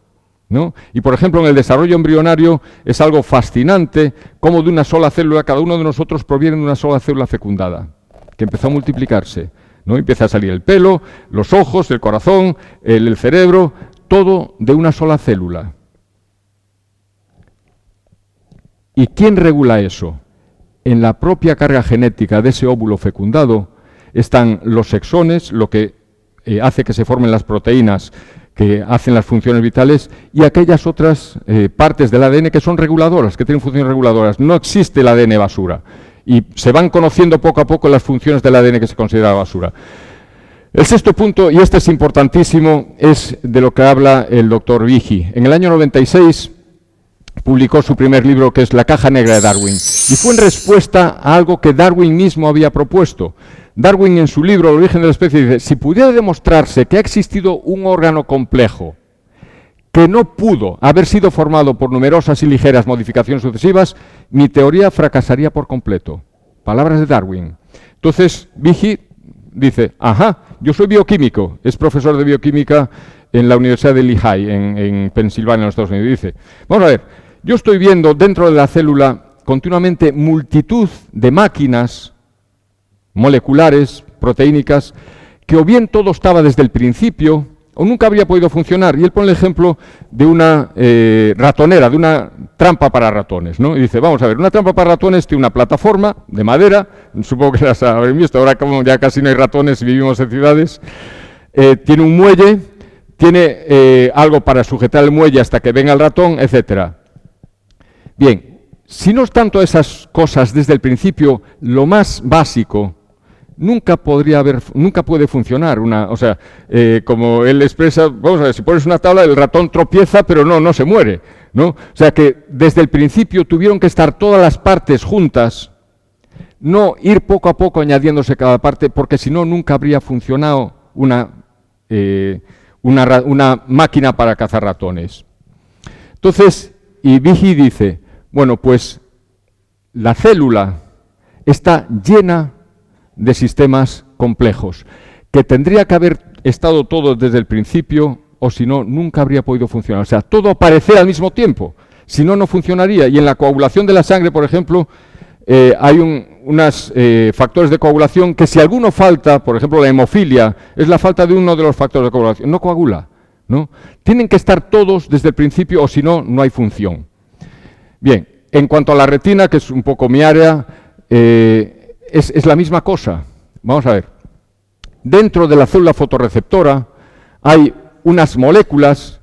¿no? Y, por ejemplo, en el desarrollo embrionario es algo fascinante cómo de una sola célula, cada uno de nosotros proviene de una sola célula fecundada, que empezó a multiplicarse, ¿no? Empieza a salir el pelo, los ojos, el corazón, el cerebro, todo de una sola célula. ¿Y quién regula eso? En la propia carga genética de ese óvulo fecundado están los exones, lo que hace que se formen las proteínas que hacen las funciones vitales, y aquellas otras partes del ADN que son reguladoras, que tienen funciones reguladoras. No existe el ADN basura. Y se van conociendo poco a poco las funciones del ADN que se considera basura. El sexto punto, y este es importantísimo, es de lo que habla el doctor Behe. En el año 96 publicó su primer libro, que es La caja negra de Darwin. Y fue en respuesta a algo que Darwin mismo había propuesto. Darwin, en su libro El origen de la especie, dice: si pudiera demostrarse que ha existido un órgano complejo que no pudo haber sido formado por numerosas y ligeras modificaciones sucesivas, mi teoría fracasaría por completo. Palabras de Darwin. Entonces, Behe dice: ajá, yo soy bioquímico, es profesor de bioquímica en la Universidad de Lehigh, en Pensilvania, en los Estados Unidos. Y dice: vamos a ver, yo estoy viendo dentro de la célula continuamente multitud de máquinas moleculares, proteínicas, que o bien todo estaba desde el principio o nunca habría podido funcionar. Y él pone el ejemplo de una ratonera, de una trampa para ratones, ¿no? Y dice: vamos a ver, una trampa para ratones tiene una plataforma de madera, supongo que las habréis visto, ahora como ya casi no hay ratones y vivimos en ciudades, tiene un muelle, tiene algo para sujetar el muelle hasta que venga el ratón, etc. Bien, si no están todas esas cosas desde el principio, lo más básico nunca puede funcionar. Como él expresa, vamos a ver, si pones una tabla, el ratón tropieza, pero no se muere, ¿no? O sea que desde el principio tuvieron que estar todas las partes juntas, no ir poco a poco añadiéndose cada parte, porque si no, nunca habría funcionado una máquina para cazar ratones. Entonces, y Behe dice: bueno, pues la célula está llena de sistemas complejos, que tendría que haber estado todo desde el principio, o si no, nunca habría podido funcionar. O sea, todo aparece al mismo tiempo, si no, no funcionaría. Y en la coagulación de la sangre, por ejemplo, hay unos factores de coagulación que, si alguno falta, por ejemplo, la hemofilia, es la falta de uno de los factores de coagulación, no coagula, ¿no? Tienen que estar todos desde el principio, o si no, no hay función. Bien, en cuanto a la retina, que es un poco mi área, es la misma cosa. Vamos a ver. Dentro de la célula fotorreceptora hay unas moléculas,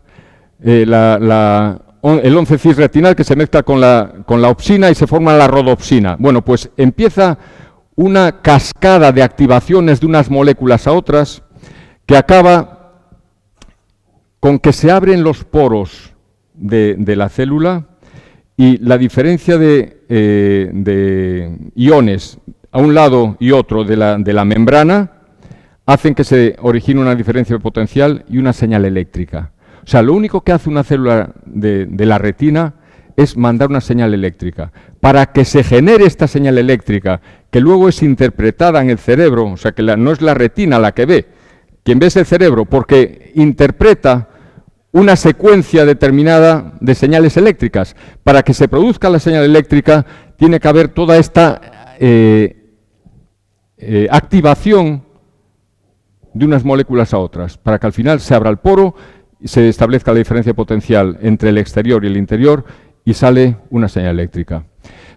el 11-cis retinal, que se mezcla con la opsina y se forma la rodopsina. Bueno, pues empieza una cascada de activaciones de unas moléculas a otras que acaba con que se abren los poros de la célula, y la diferencia de iones a un lado y otro de la membrana hacen que se origine una diferencia de potencial y una señal eléctrica. O sea, lo único que hace una célula de la retina es mandar una señal eléctrica. Para que se genere esta señal eléctrica, que luego es interpretada en el cerebro, o sea, que no es la retina la que ve, quien ve es el cerebro, porque interpreta una secuencia determinada de señales eléctricas. Para que se produzca la señal eléctrica, tiene que haber toda esta activación de unas moléculas a otras, para que al final se abra el poro, se establezca la diferencia potencial entre el exterior y el interior, y sale una señal eléctrica.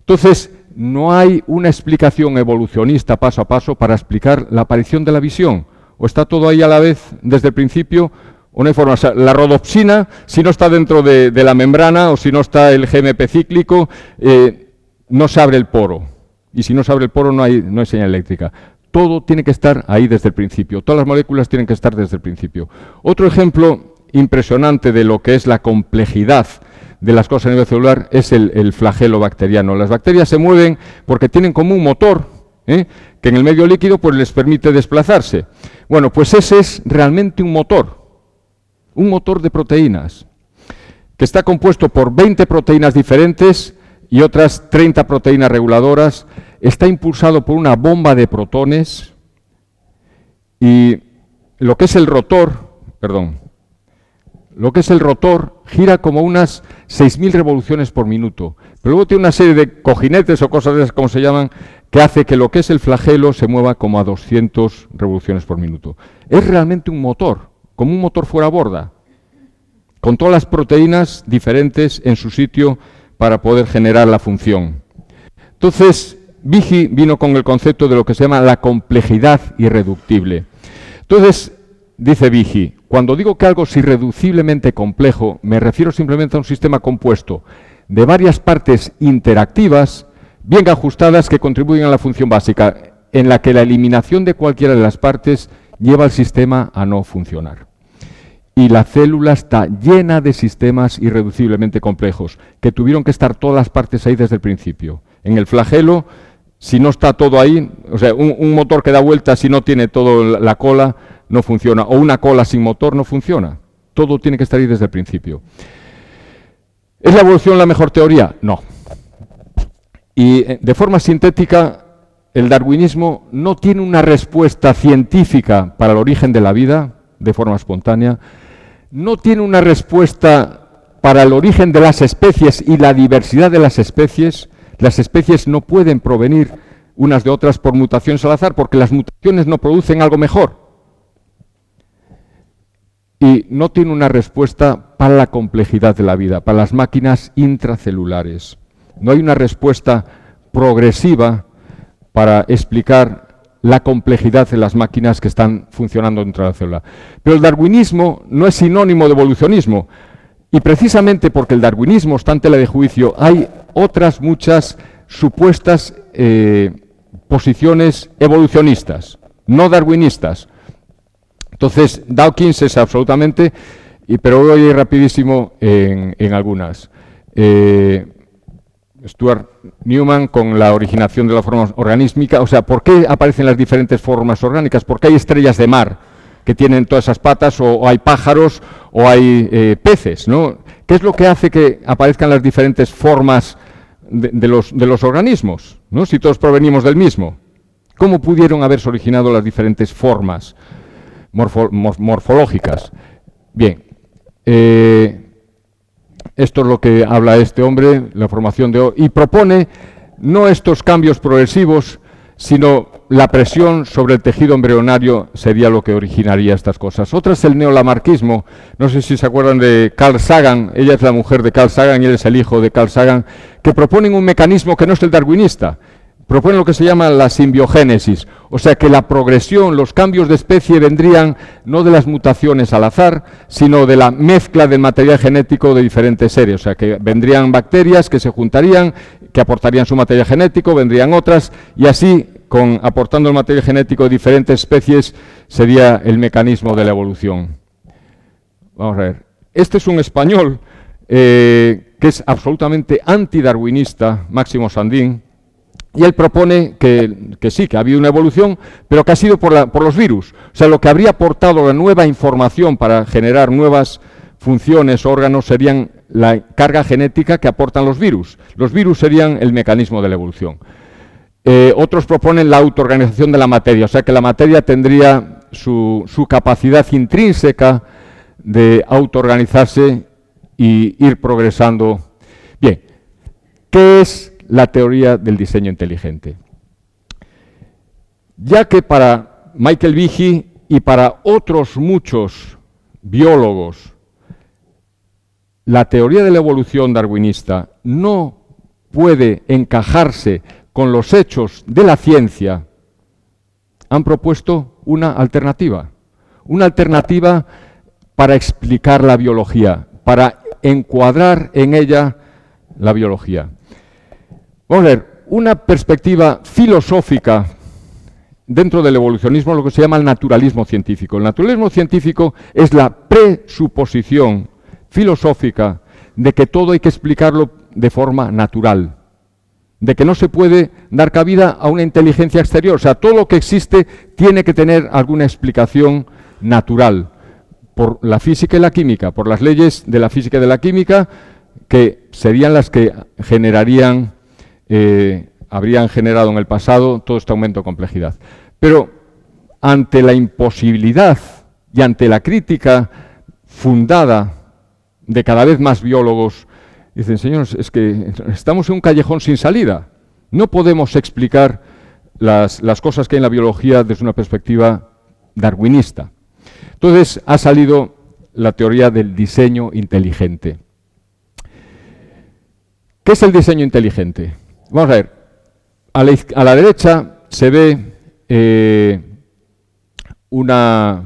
Entonces, no hay una explicación evolucionista paso a paso para explicar la aparición de la visión. O está todo ahí a la vez desde el principio, o no hay forma. O sea, la rodopsina, si no está dentro de la membrana, o si no está el GMP cíclico, no se abre el poro. Y si no se abre el poro, no hay señal eléctrica. Todo tiene que estar ahí desde el principio. Todas las moléculas tienen que estar desde el principio. Otro ejemplo impresionante de lo que es la complejidad de las cosas a nivel celular es el flagelo bacteriano. Las bacterias se mueven porque tienen como un motor, que en el medio líquido pues les permite desplazarse. Bueno, pues ese es realmente un motor de proteínas, que está compuesto por 20 proteínas diferentes y otras 30 proteínas reguladoras. Está impulsado por una bomba de protones, y lo que es el rotor, lo que es el rotor, gira como unas 6.000 revoluciones por minuto. Pero luego tiene una serie de cojinetes o cosas de esas, como se llaman, que hace que lo que es el flagelo se mueva como a 200 revoluciones por minuto. Es realmente un motor, como un motor fuera borda, con todas las proteínas diferentes en su sitio para poder generar la función. Entonces, Behe vino con el concepto de lo que se llama la complejidad irreductible. Entonces, dice Behe, cuando digo que algo es irreduciblemente complejo, me refiero simplemente a un sistema compuesto de varias partes interactivas, bien ajustadas, que contribuyen a la función básica, en la que la eliminación de cualquiera de las partes lleva al sistema a no funcionar. Y la célula está llena de sistemas irreduciblemente complejos, que tuvieron que estar todas las partes ahí desde el principio. En el flagelo, si no está todo ahí, o sea, un motor que da vueltas si no tiene toda la cola, no funciona. O una cola sin motor no funciona. Todo tiene que estar ahí desde el principio. ¿Es la evolución la mejor teoría? No. Y de forma sintética, el darwinismo no tiene una respuesta científica para el origen de la vida, de forma espontánea, no tiene una respuesta para el origen de las especies y la diversidad de las especies. Las especies no pueden provenir unas de otras por mutaciones al azar, porque las mutaciones no producen algo mejor. Y no tiene una respuesta para la complejidad de la vida, para las máquinas intracelulares. No hay una respuesta progresiva para explicar la complejidad de las máquinas que están funcionando dentro de la célula. Pero el darwinismo no es sinónimo de evolucionismo. Y precisamente porque el darwinismo está en tela de juicio, hay otras muchas supuestas posiciones evolucionistas, no darwinistas. Entonces, Dawkins es absolutamente, pero voy a ir rapidísimo en algunas. Stuart Newman con la originación de la forma organísmica, o sea, ¿por qué aparecen las diferentes formas orgánicas? ¿Por qué hay estrellas de mar que tienen todas esas patas, o hay pájaros, o hay peces, ¿no? ¿Qué es lo que hace que aparezcan las diferentes formas de los organismos, ¿no? Si todos provenimos del mismo? ¿Cómo pudieron haberse originado las diferentes formas morfológicas? Bien, esto es lo que habla este hombre, la formación y propone no estos cambios progresivos, sino la presión sobre el tejido embrionario sería lo que originaría estas cosas. Otra es el neolamarquismo. No sé si se acuerdan de Carl Sagan. Ella es la mujer de Carl Sagan y él es el hijo de Carl Sagan, que proponen un mecanismo que no es el darwinista. Proponen lo que se llama la simbiogénesis, o sea que la progresión, los cambios de especie vendrían no de las mutaciones al azar, sino de la mezcla del material genético de diferentes seres, o sea que vendrían bacterias que se juntarían, que aportarían su material genético, vendrían otras, y así, aportando el material genético de diferentes especies, sería el mecanismo de la evolución. Vamos a ver, este es un español que es absolutamente antidarwinista, Máximo Sandín. Y él propone que sí, que ha habido una evolución, pero que ha sido por los virus. O sea, lo que habría aportado la nueva información para generar nuevas funciones, órganos, serían la carga genética que aportan los virus. Los virus serían el mecanismo de la evolución. Otros proponen la autoorganización de la materia, o sea, que la materia tendría su capacidad intrínseca de autoorganizarse y ir progresando. Bien, ¿qué es la teoría del diseño inteligente? Ya que para Michael Behe y para otros muchos biólogos la teoría de la evolución darwinista no puede encajarse con los hechos de la ciencia, han propuesto una alternativa para explicar la biología, para encuadrar en ella la biología. Vamos a ver, una perspectiva filosófica dentro del evolucionismo, lo que se llama el naturalismo científico. El naturalismo científico es la presuposición filosófica de que todo hay que explicarlo de forma natural, de que no se puede dar cabida a una inteligencia exterior. O sea, todo lo que existe tiene que tener alguna explicación natural, por la física y la química, por las leyes de la física y de la química, que serían las que generarían habrían generado en el pasado todo este aumento de complejidad. Pero ante la imposibilidad y ante la crítica fundada de cada vez más biólogos. Dicen, señores, es que estamos en un callejón sin salida. No podemos explicar las cosas que hay en la biología desde una perspectiva darwinista. Entonces ha salido la teoría del diseño inteligente. ¿Qué es el diseño inteligente? Vamos a ver. A la derecha se ve una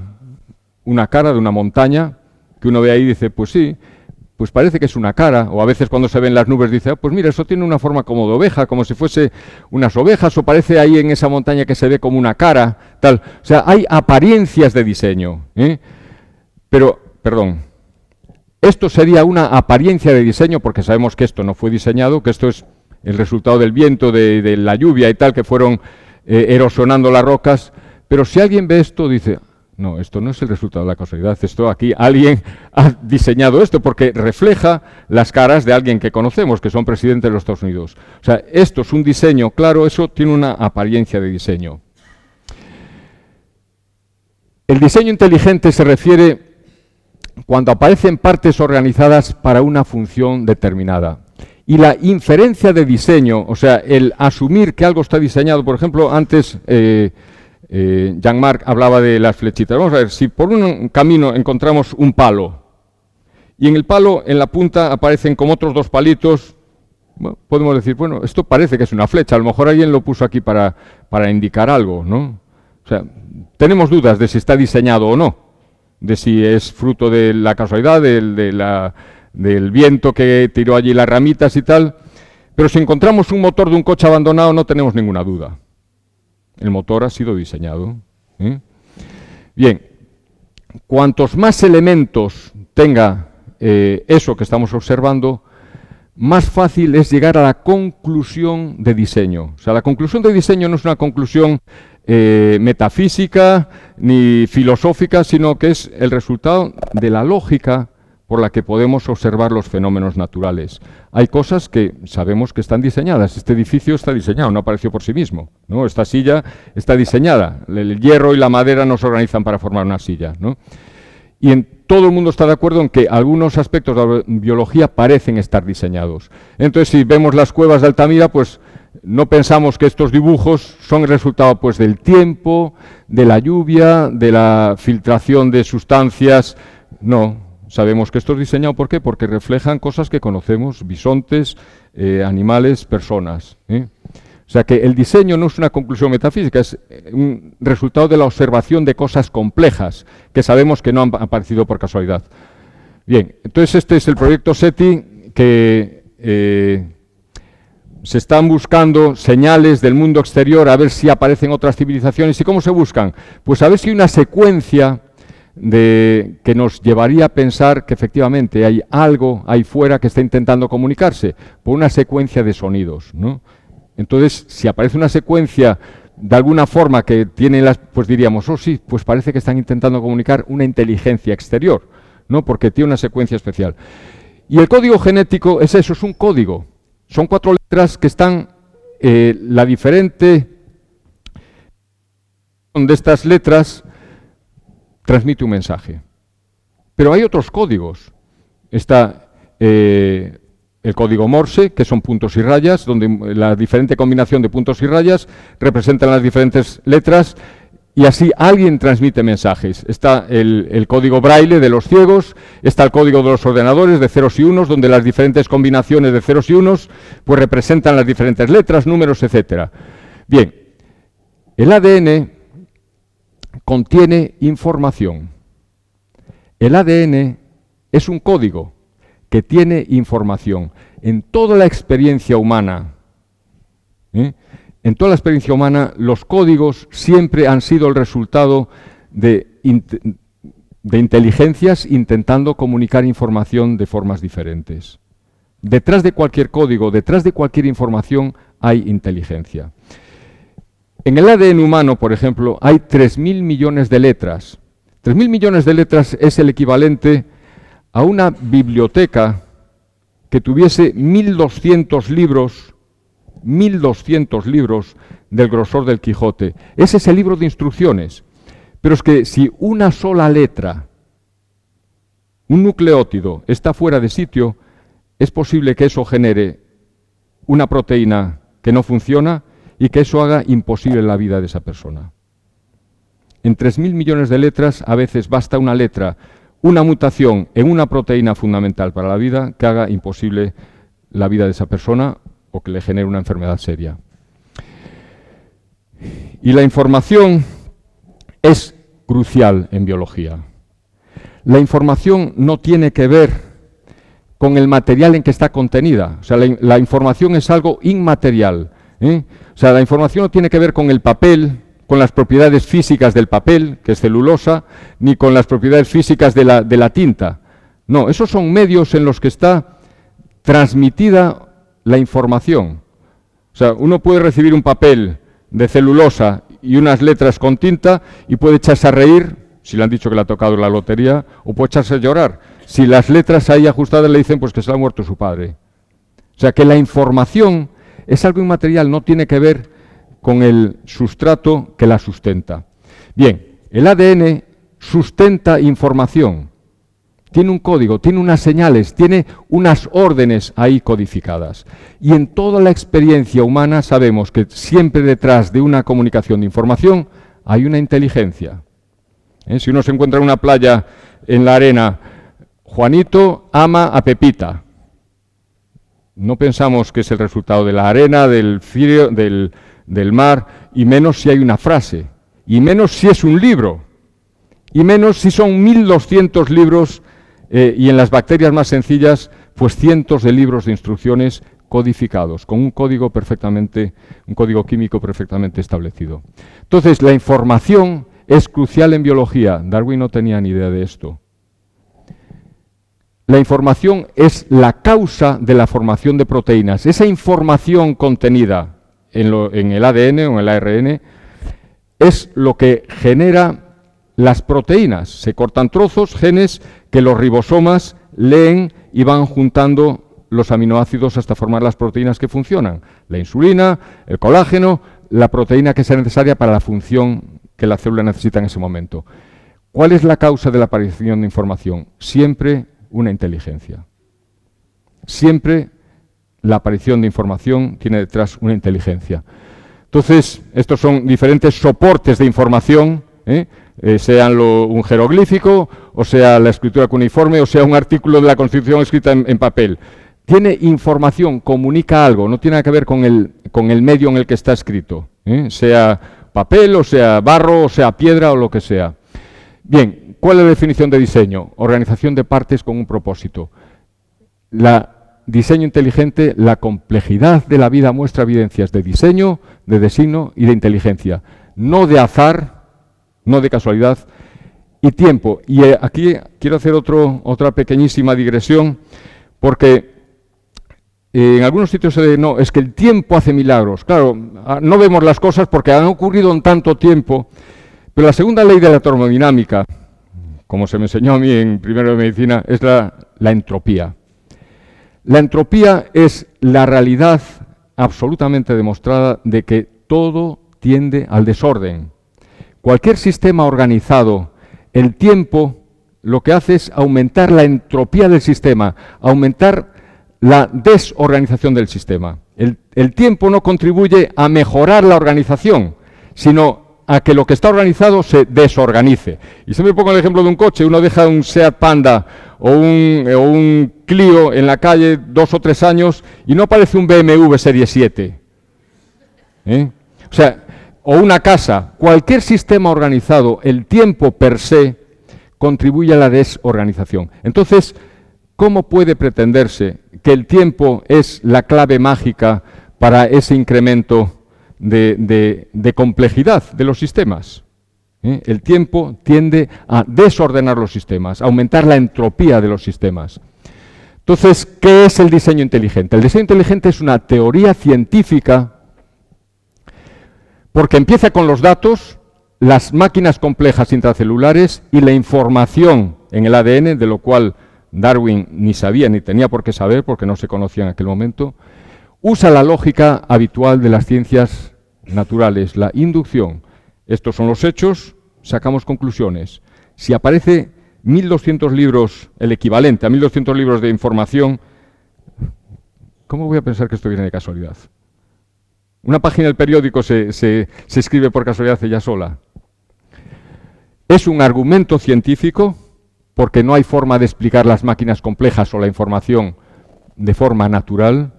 cara de una montaña que uno ve ahí y dice, pues sí, pues parece que es una cara, o a veces cuando se ven las nubes dice, pues mira, eso tiene una forma como de oveja, como si fuese unas ovejas, o parece ahí en esa montaña que se ve como una cara, tal. O sea, hay apariencias de diseño, ¿eh? Pero, perdón, esto sería una apariencia de diseño, porque sabemos que esto no fue diseñado, que esto es el resultado del viento, de la lluvia y tal, que fueron erosionando las rocas. Pero si alguien ve esto, dice, no, esto no es el resultado de la casualidad, esto aquí alguien ha diseñado esto, porque refleja las caras de alguien que conocemos, que son presidentes de los Estados Unidos. O sea, esto es un diseño, claro, eso tiene una apariencia de diseño. El diseño inteligente se refiere cuando aparecen partes organizadas para una función determinada. Y la inferencia de diseño, o sea, el asumir que algo está diseñado, por ejemplo, antes Jean-Marc hablaba de las flechitas. Vamos a ver, si por un camino encontramos un palo, y en el palo, en la punta, aparecen como otros dos palitos, bueno, podemos decir, bueno, esto parece que es una flecha, a lo mejor alguien lo puso aquí para indicar algo, ¿no? O sea, tenemos dudas de si está diseñado o no, de si es fruto de la casualidad, del viento que tiró allí las ramitas y tal, pero si encontramos un motor de un coche abandonado no tenemos ninguna duda. El motor ha sido diseñado, ¿eh? Bien, cuantos más elementos tenga eso que estamos observando, más fácil es llegar a la conclusión de diseño. O sea, la conclusión de diseño no es una conclusión metafísica ni filosófica, sino que es el resultado de la lógica por la que podemos observar los fenómenos naturales. Hay cosas que sabemos que están diseñadas. Este edificio está diseñado, no apareció por sí mismo, ¿no? Esta silla está diseñada. El hierro y la madera no se organizan para formar una silla, ¿no? Y todo el mundo está de acuerdo en que algunos aspectos de la biología parecen estar diseñados. Entonces, si vemos las cuevas de Altamira, pues no pensamos que estos dibujos son el resultado pues del tiempo, de la lluvia, de la filtración de sustancias. No. Sabemos que esto es diseñado, ¿por qué? Porque reflejan cosas que conocemos, bisontes, animales, personas, ¿eh? O sea que el diseño no es una conclusión metafísica, es un resultado de la observación de cosas complejas que sabemos que no han aparecido por casualidad. Bien, entonces este es el proyecto SETI, que se están buscando señales del mundo exterior a ver si aparecen otras civilizaciones. ¿Y cómo se buscan? Pues a ver si hay una secuencia que nos llevaría a pensar que efectivamente hay algo ahí fuera que está intentando comunicarse por una secuencia de sonidos, ¿no? Entonces, si aparece una secuencia de alguna forma que tiene pues diríamos, oh sí, pues parece que están intentando comunicar una inteligencia exterior, ¿no? Porque tiene una secuencia especial. Y el código genético es eso, es un código. Son 4 letras que están, la diferente de estas letras transmite un mensaje. Pero hay otros códigos. Está el código Morse, que son puntos y rayas, donde la diferente combinación de puntos y rayas representan las diferentes letras y así alguien transmite mensajes. Está el código Braille de los ciegos, está el código de los ordenadores de ceros y unos, donde las diferentes combinaciones de ceros y unos pues representan las diferentes letras, números, etc. Bien, el ADN contiene información. El ADN es un código que tiene información. En toda la experiencia humana, en toda la experiencia humana, los códigos siempre han sido el resultado de inteligencias intentando comunicar información de formas diferentes. Detrás de cualquier código, detrás de cualquier información, hay inteligencia. En el ADN humano, por ejemplo, hay 3.000 millones de letras. 3.000 millones de letras es el equivalente a una biblioteca que tuviese 1.200 libros, 1.200 libros del grosor del Quijote. Ese es el libro de instrucciones. Pero es que si una sola letra un nucleótido está fuera de sitio, es posible que eso genere una proteína que no funciona y que eso haga imposible la vida de esa persona. En 3.000 millones de letras, a veces basta una letra, una mutación en una proteína fundamental para la vida que haga imposible la vida de esa persona o que le genere una enfermedad seria. Y la información es crucial en biología. La información no tiene que ver con el material en que está contenida. O sea, la información es algo inmaterial, ¿eh? O sea, la información no tiene que ver con el papel, con las propiedades físicas del papel, que es celulosa, ni con las propiedades físicas de la tinta. No, esos son medios en los que está transmitida la información. O sea, uno puede recibir un papel de celulosa y unas letras con tinta y puede echarse a reír, si le han dicho que le ha tocado la lotería, o puede echarse a llorar. Si las letras ahí ajustadas le dicen pues que se le ha muerto su padre. O sea, que la información es algo inmaterial, no tiene que ver con el sustrato que la sustenta. Bien, el ADN sustenta información. Tiene un código, tiene unas señales, tiene unas órdenes ahí codificadas. Y en toda la experiencia humana sabemos que siempre detrás de una comunicación de información hay una inteligencia. Si uno se encuentra en una playa en la arena, Juanito ama a Pepita. No pensamos que es el resultado de la arena, del frío, del mar, y menos si hay una frase, y menos si es un libro, y menos si son 1.200 libros, y en las bacterias más sencillas, pues cientos de libros de instrucciones codificados, con un código químico perfectamente establecido. Entonces, la información es crucial en biología. Darwin no tenía ni idea de esto. La información es la causa de la formación de proteínas. Esa información contenida en el ADN o en el ARN es lo que genera las proteínas. Se cortan trozos, genes, que los ribosomas leen y van juntando los aminoácidos hasta formar las proteínas que funcionan. La insulina, el colágeno, la proteína que sea necesaria para la función que la célula necesita en ese momento. ¿Cuál es la causa de la aparición de información? Siempre una inteligencia. Siempre la aparición de información tiene detrás una inteligencia. Entonces, estos son diferentes soportes de información, sean un jeroglífico, o sea la escritura cuneiforme, o sea un artículo de la Constitución escrita en papel. Tiene información, comunica algo, no tiene nada que ver con el medio en el que está escrito, sea papel, o sea barro, o sea piedra, o lo que sea. Bien, ¿cuál es la definición de diseño? Organización de partes con un propósito. Diseño inteligente, la complejidad de la vida muestra evidencias de diseño, de designio y de inteligencia. No de azar, no de casualidad, y tiempo. Y aquí quiero hacer otra pequeñísima digresión, porque en algunos sitios se dice, no, es que el tiempo hace milagros. Claro, no vemos las cosas porque han ocurrido en tanto tiempo, pero la segunda ley de la termodinámica, como se me enseñó a mí en primero de medicina, es la entropía. La entropía es la realidad absolutamente demostrada de que todo tiende al desorden. Cualquier sistema organizado, el tiempo lo que hace es aumentar la entropía del sistema, aumentar la desorganización del sistema. El tiempo no contribuye a mejorar la organización, sino a que lo que está organizado se desorganice. Y siempre pongo el ejemplo de un coche. Uno deja un Seat Panda o un Clio en la calle 2 o 3 años y no aparece un BMW Serie 7. O sea, o una casa. Cualquier sistema organizado, el tiempo per se, contribuye a la desorganización. Entonces, ¿cómo puede pretenderse que el tiempo es la clave mágica para ese incremento de complejidad de los sistemas? El tiempo tiende a desordenar los sistemas, a aumentar la entropía de los sistemas. Entonces, ¿qué es el diseño inteligente? El diseño inteligente es una teoría científica porque empieza con los datos, las máquinas complejas intracelulares y la información en el ADN, de lo cual Darwin ni sabía ni tenía por qué saber porque no se conocía en aquel momento. Usa la lógica habitual de las ciencias naturales, la inducción. Estos son los hechos, sacamos conclusiones. Si aparece 1.200 libros, el equivalente a 1.200 libros de información, ¿cómo voy a pensar que esto viene de casualidad? Una página del periódico se escribe por casualidad ella sola. Es un argumento científico, porque no hay forma de explicar las máquinas complejas o la información de forma natural,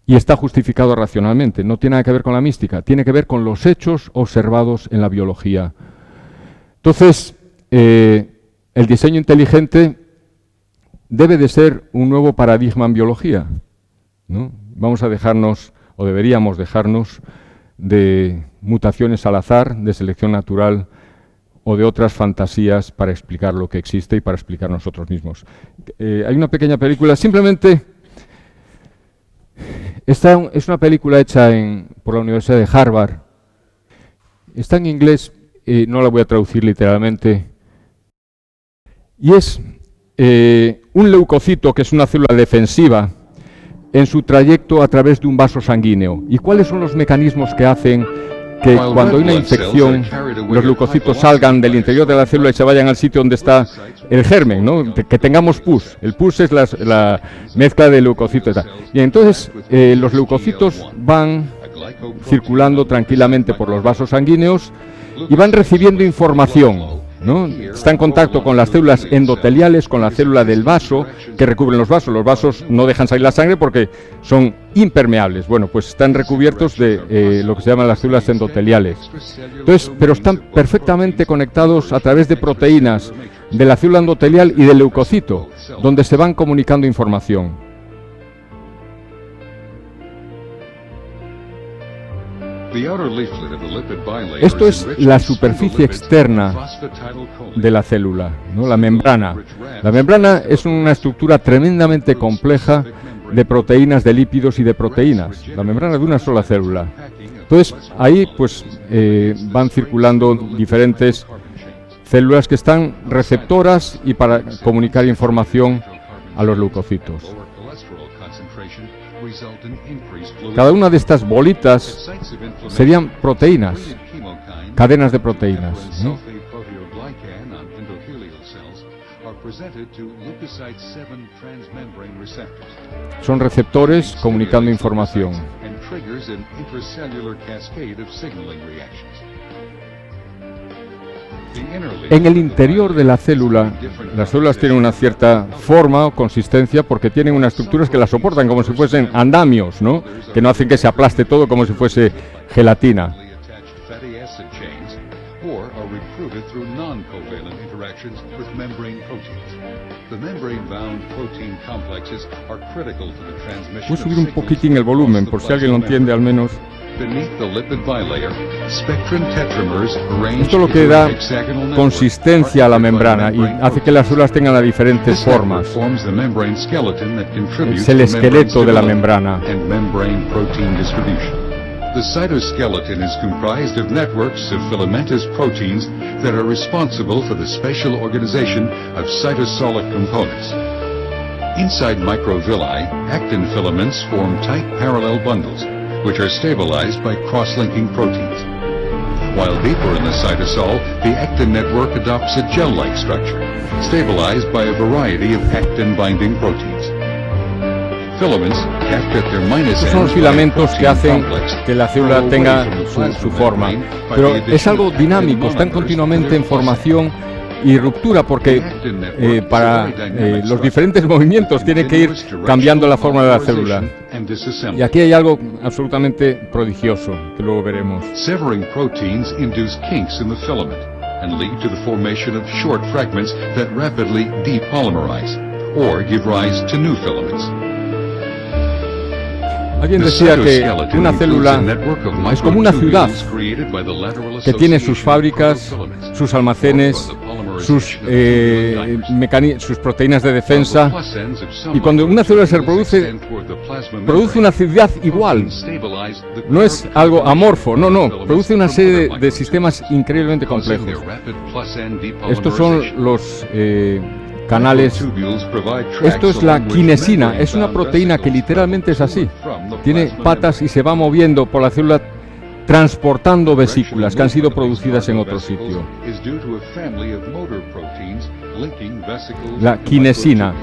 y está justificado racionalmente. No tiene nada que ver con la mística, tiene que ver con los hechos observados en la biología. Entonces, el diseño inteligente debe de ser un nuevo paradigma en biología, ¿no? Vamos a dejarnos, o deberíamos dejarnos, de mutaciones al azar, de selección natural, o de otras fantasías para explicar lo que existe y para explicar nosotros mismos. Hay una pequeña película, simplemente, es una película hecha por la Universidad de Harvard. Está en inglés, no la voy a traducir literalmente. Y es un leucocito, que es una célula defensiva, en su trayecto a través de un vaso sanguíneo. ¿Y cuáles son los mecanismos que hacen que cuando hay una infección, los leucocitos salgan del interior de la célula y se vayan al sitio donde está el germen, ¿no? Que tengamos pus? El pus es la mezcla de leucocitos. Y entonces los leucocitos van circulando tranquilamente por los vasos sanguíneos y van recibiendo información, ¿no? Está en contacto con las células endoteliales, con la célula del vaso que recubren los vasos. Los vasos no dejan salir la sangre porque son impermeables. Bueno, pues están recubiertos de lo que se llaman las células endoteliales. Entonces, pero están perfectamente conectados a través de proteínas de la célula endotelial y del leucocito, donde se van comunicando información. Esto es la superficie externa de la célula, ¿no? La membrana. La membrana es una estructura tremendamente compleja de proteínas, de lípidos y de proteínas. La membrana de una sola célula. Entonces, ahí pues van circulando diferentes células que están receptoras y para comunicar información a los leucocitos. Cada una de estas bolitas serían proteínas, cadenas de proteínas, ¿no? Son receptores comunicando información. En el interior de la célula, las células tienen una cierta forma o consistencia porque tienen unas estructuras que las soportan como si fuesen andamios, ¿no? Que no hacen que se aplaste todo como si fuese gelatina. Voy a subir un poquitín el volumen por si alguien lo entiende al menos. Esto es lo que da consistencia a la membrana y hace que las células tengan las diferentes formas. Es el esqueleto de la membrana. The cytoskeleton is comprised of networks of filamentous proteins that are responsible for the spatial organization of cytosolic components. Inside microvilli, actin filaments form tight parallel bundles, which are stabilized by cross-linking proteins. While deeper in the cytosol, the actin network adopts a gel-like structure, stabilized by a variety of actin-binding proteins. Estos son los filamentos que hacen que la célula tenga su forma, pero es algo dinámico, están continuamente en formación y ruptura porque para los diferentes movimientos tiene que ir cambiando la forma de la célula. Y aquí hay algo absolutamente prodigioso que luego veremos. Severing proteins induce kinks in the filament and lead to the formation of short fragments that rapidly depolymerize or give rise to new filaments. Alguien decía que una célula es como una ciudad que tiene sus fábricas, sus almacenes, sus proteínas de defensa, y cuando una célula se reproduce, produce una ciudad igual. No es algo amorfo, no, produce una serie de sistemas increíblemente complejos. Estos son los canales. Esto es la quinesina, es una proteína que literalmente es así. Tiene patas y se va moviendo por la célula transportando vesículas que han sido producidas en otro sitio. La kinesina.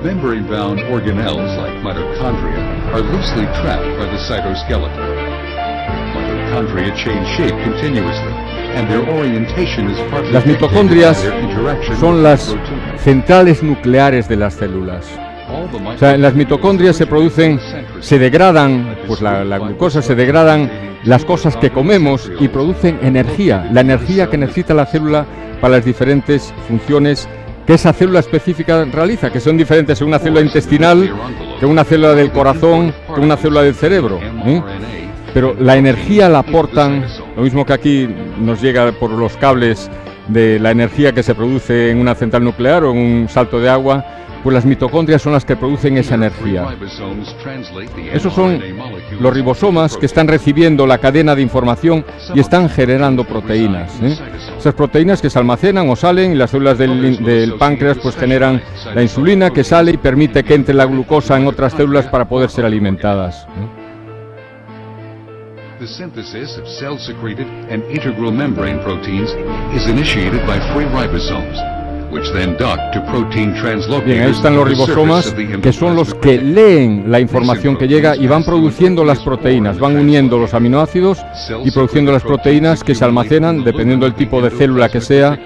Membrane-bound organelles like mitochondria are loosely trapped by the cytoskeleton. Mitochondria change shape continuously, and their orientation is partly Las mitocondrias dictated by their interaction son with las proteins. centrales nucleares de las células. All the O sea, en las mitocondrias se producen, se degradan, pues la glucosa, se degradan las cosas que comemos y producen energía, la energía que necesita la célula para las diferentes funciones que esa célula específica realiza, que son diferentes en una célula intestinal, que una célula del corazón, que una célula del cerebro. Pero la energía la aportan, lo mismo que aquí nos llega por los cables de la energía que se produce en una central nuclear o en un salto de agua, pues las mitocondrias son las que producen esa energía. Esos son los ribosomas que están recibiendo la cadena de información y están generando proteínas. Esas proteínas que se almacenan o salen y las células del páncreas pues generan la insulina que sale y permite que entre la glucosa en otras células para poder ser alimentadas. The synthesis of cell-secreted and integral membrane proteins is initiated by free ribosomes, which then dock to protein translocators. Bien, ahí están los ribosomas, que son los que leen la información que llega y van produciendo las proteínas, van uniendo los aminoácidos y produciendo las proteínas que se almacenan, dependiendo del tipo de célula que sea,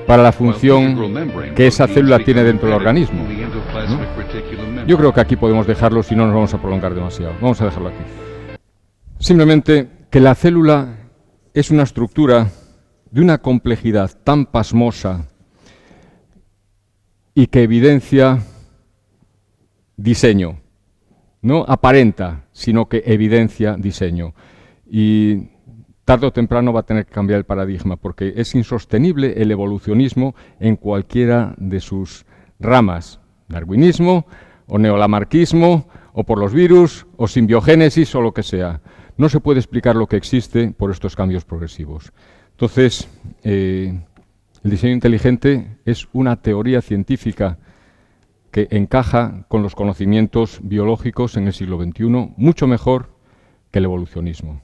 para la función que esa célula tiene dentro del organismo. Yo creo que aquí podemos dejarlo, si no nos vamos a prolongar demasiado. Vamos a dejarlo aquí. Simplemente que la célula es una estructura de una complejidad tan pasmosa y que evidencia diseño. No aparenta, sino que evidencia diseño. Y tarde o temprano va a tener que cambiar el paradigma, porque es insostenible el evolucionismo en cualquiera de sus ramas. Darwinismo, o neolamarquismo, o por los virus, o simbiogénesis, o lo que sea. No se puede explicar lo que existe por estos cambios progresivos. Entonces, el diseño inteligente es una teoría científica que encaja con los conocimientos biológicos en el siglo XXI mucho mejor que el evolucionismo.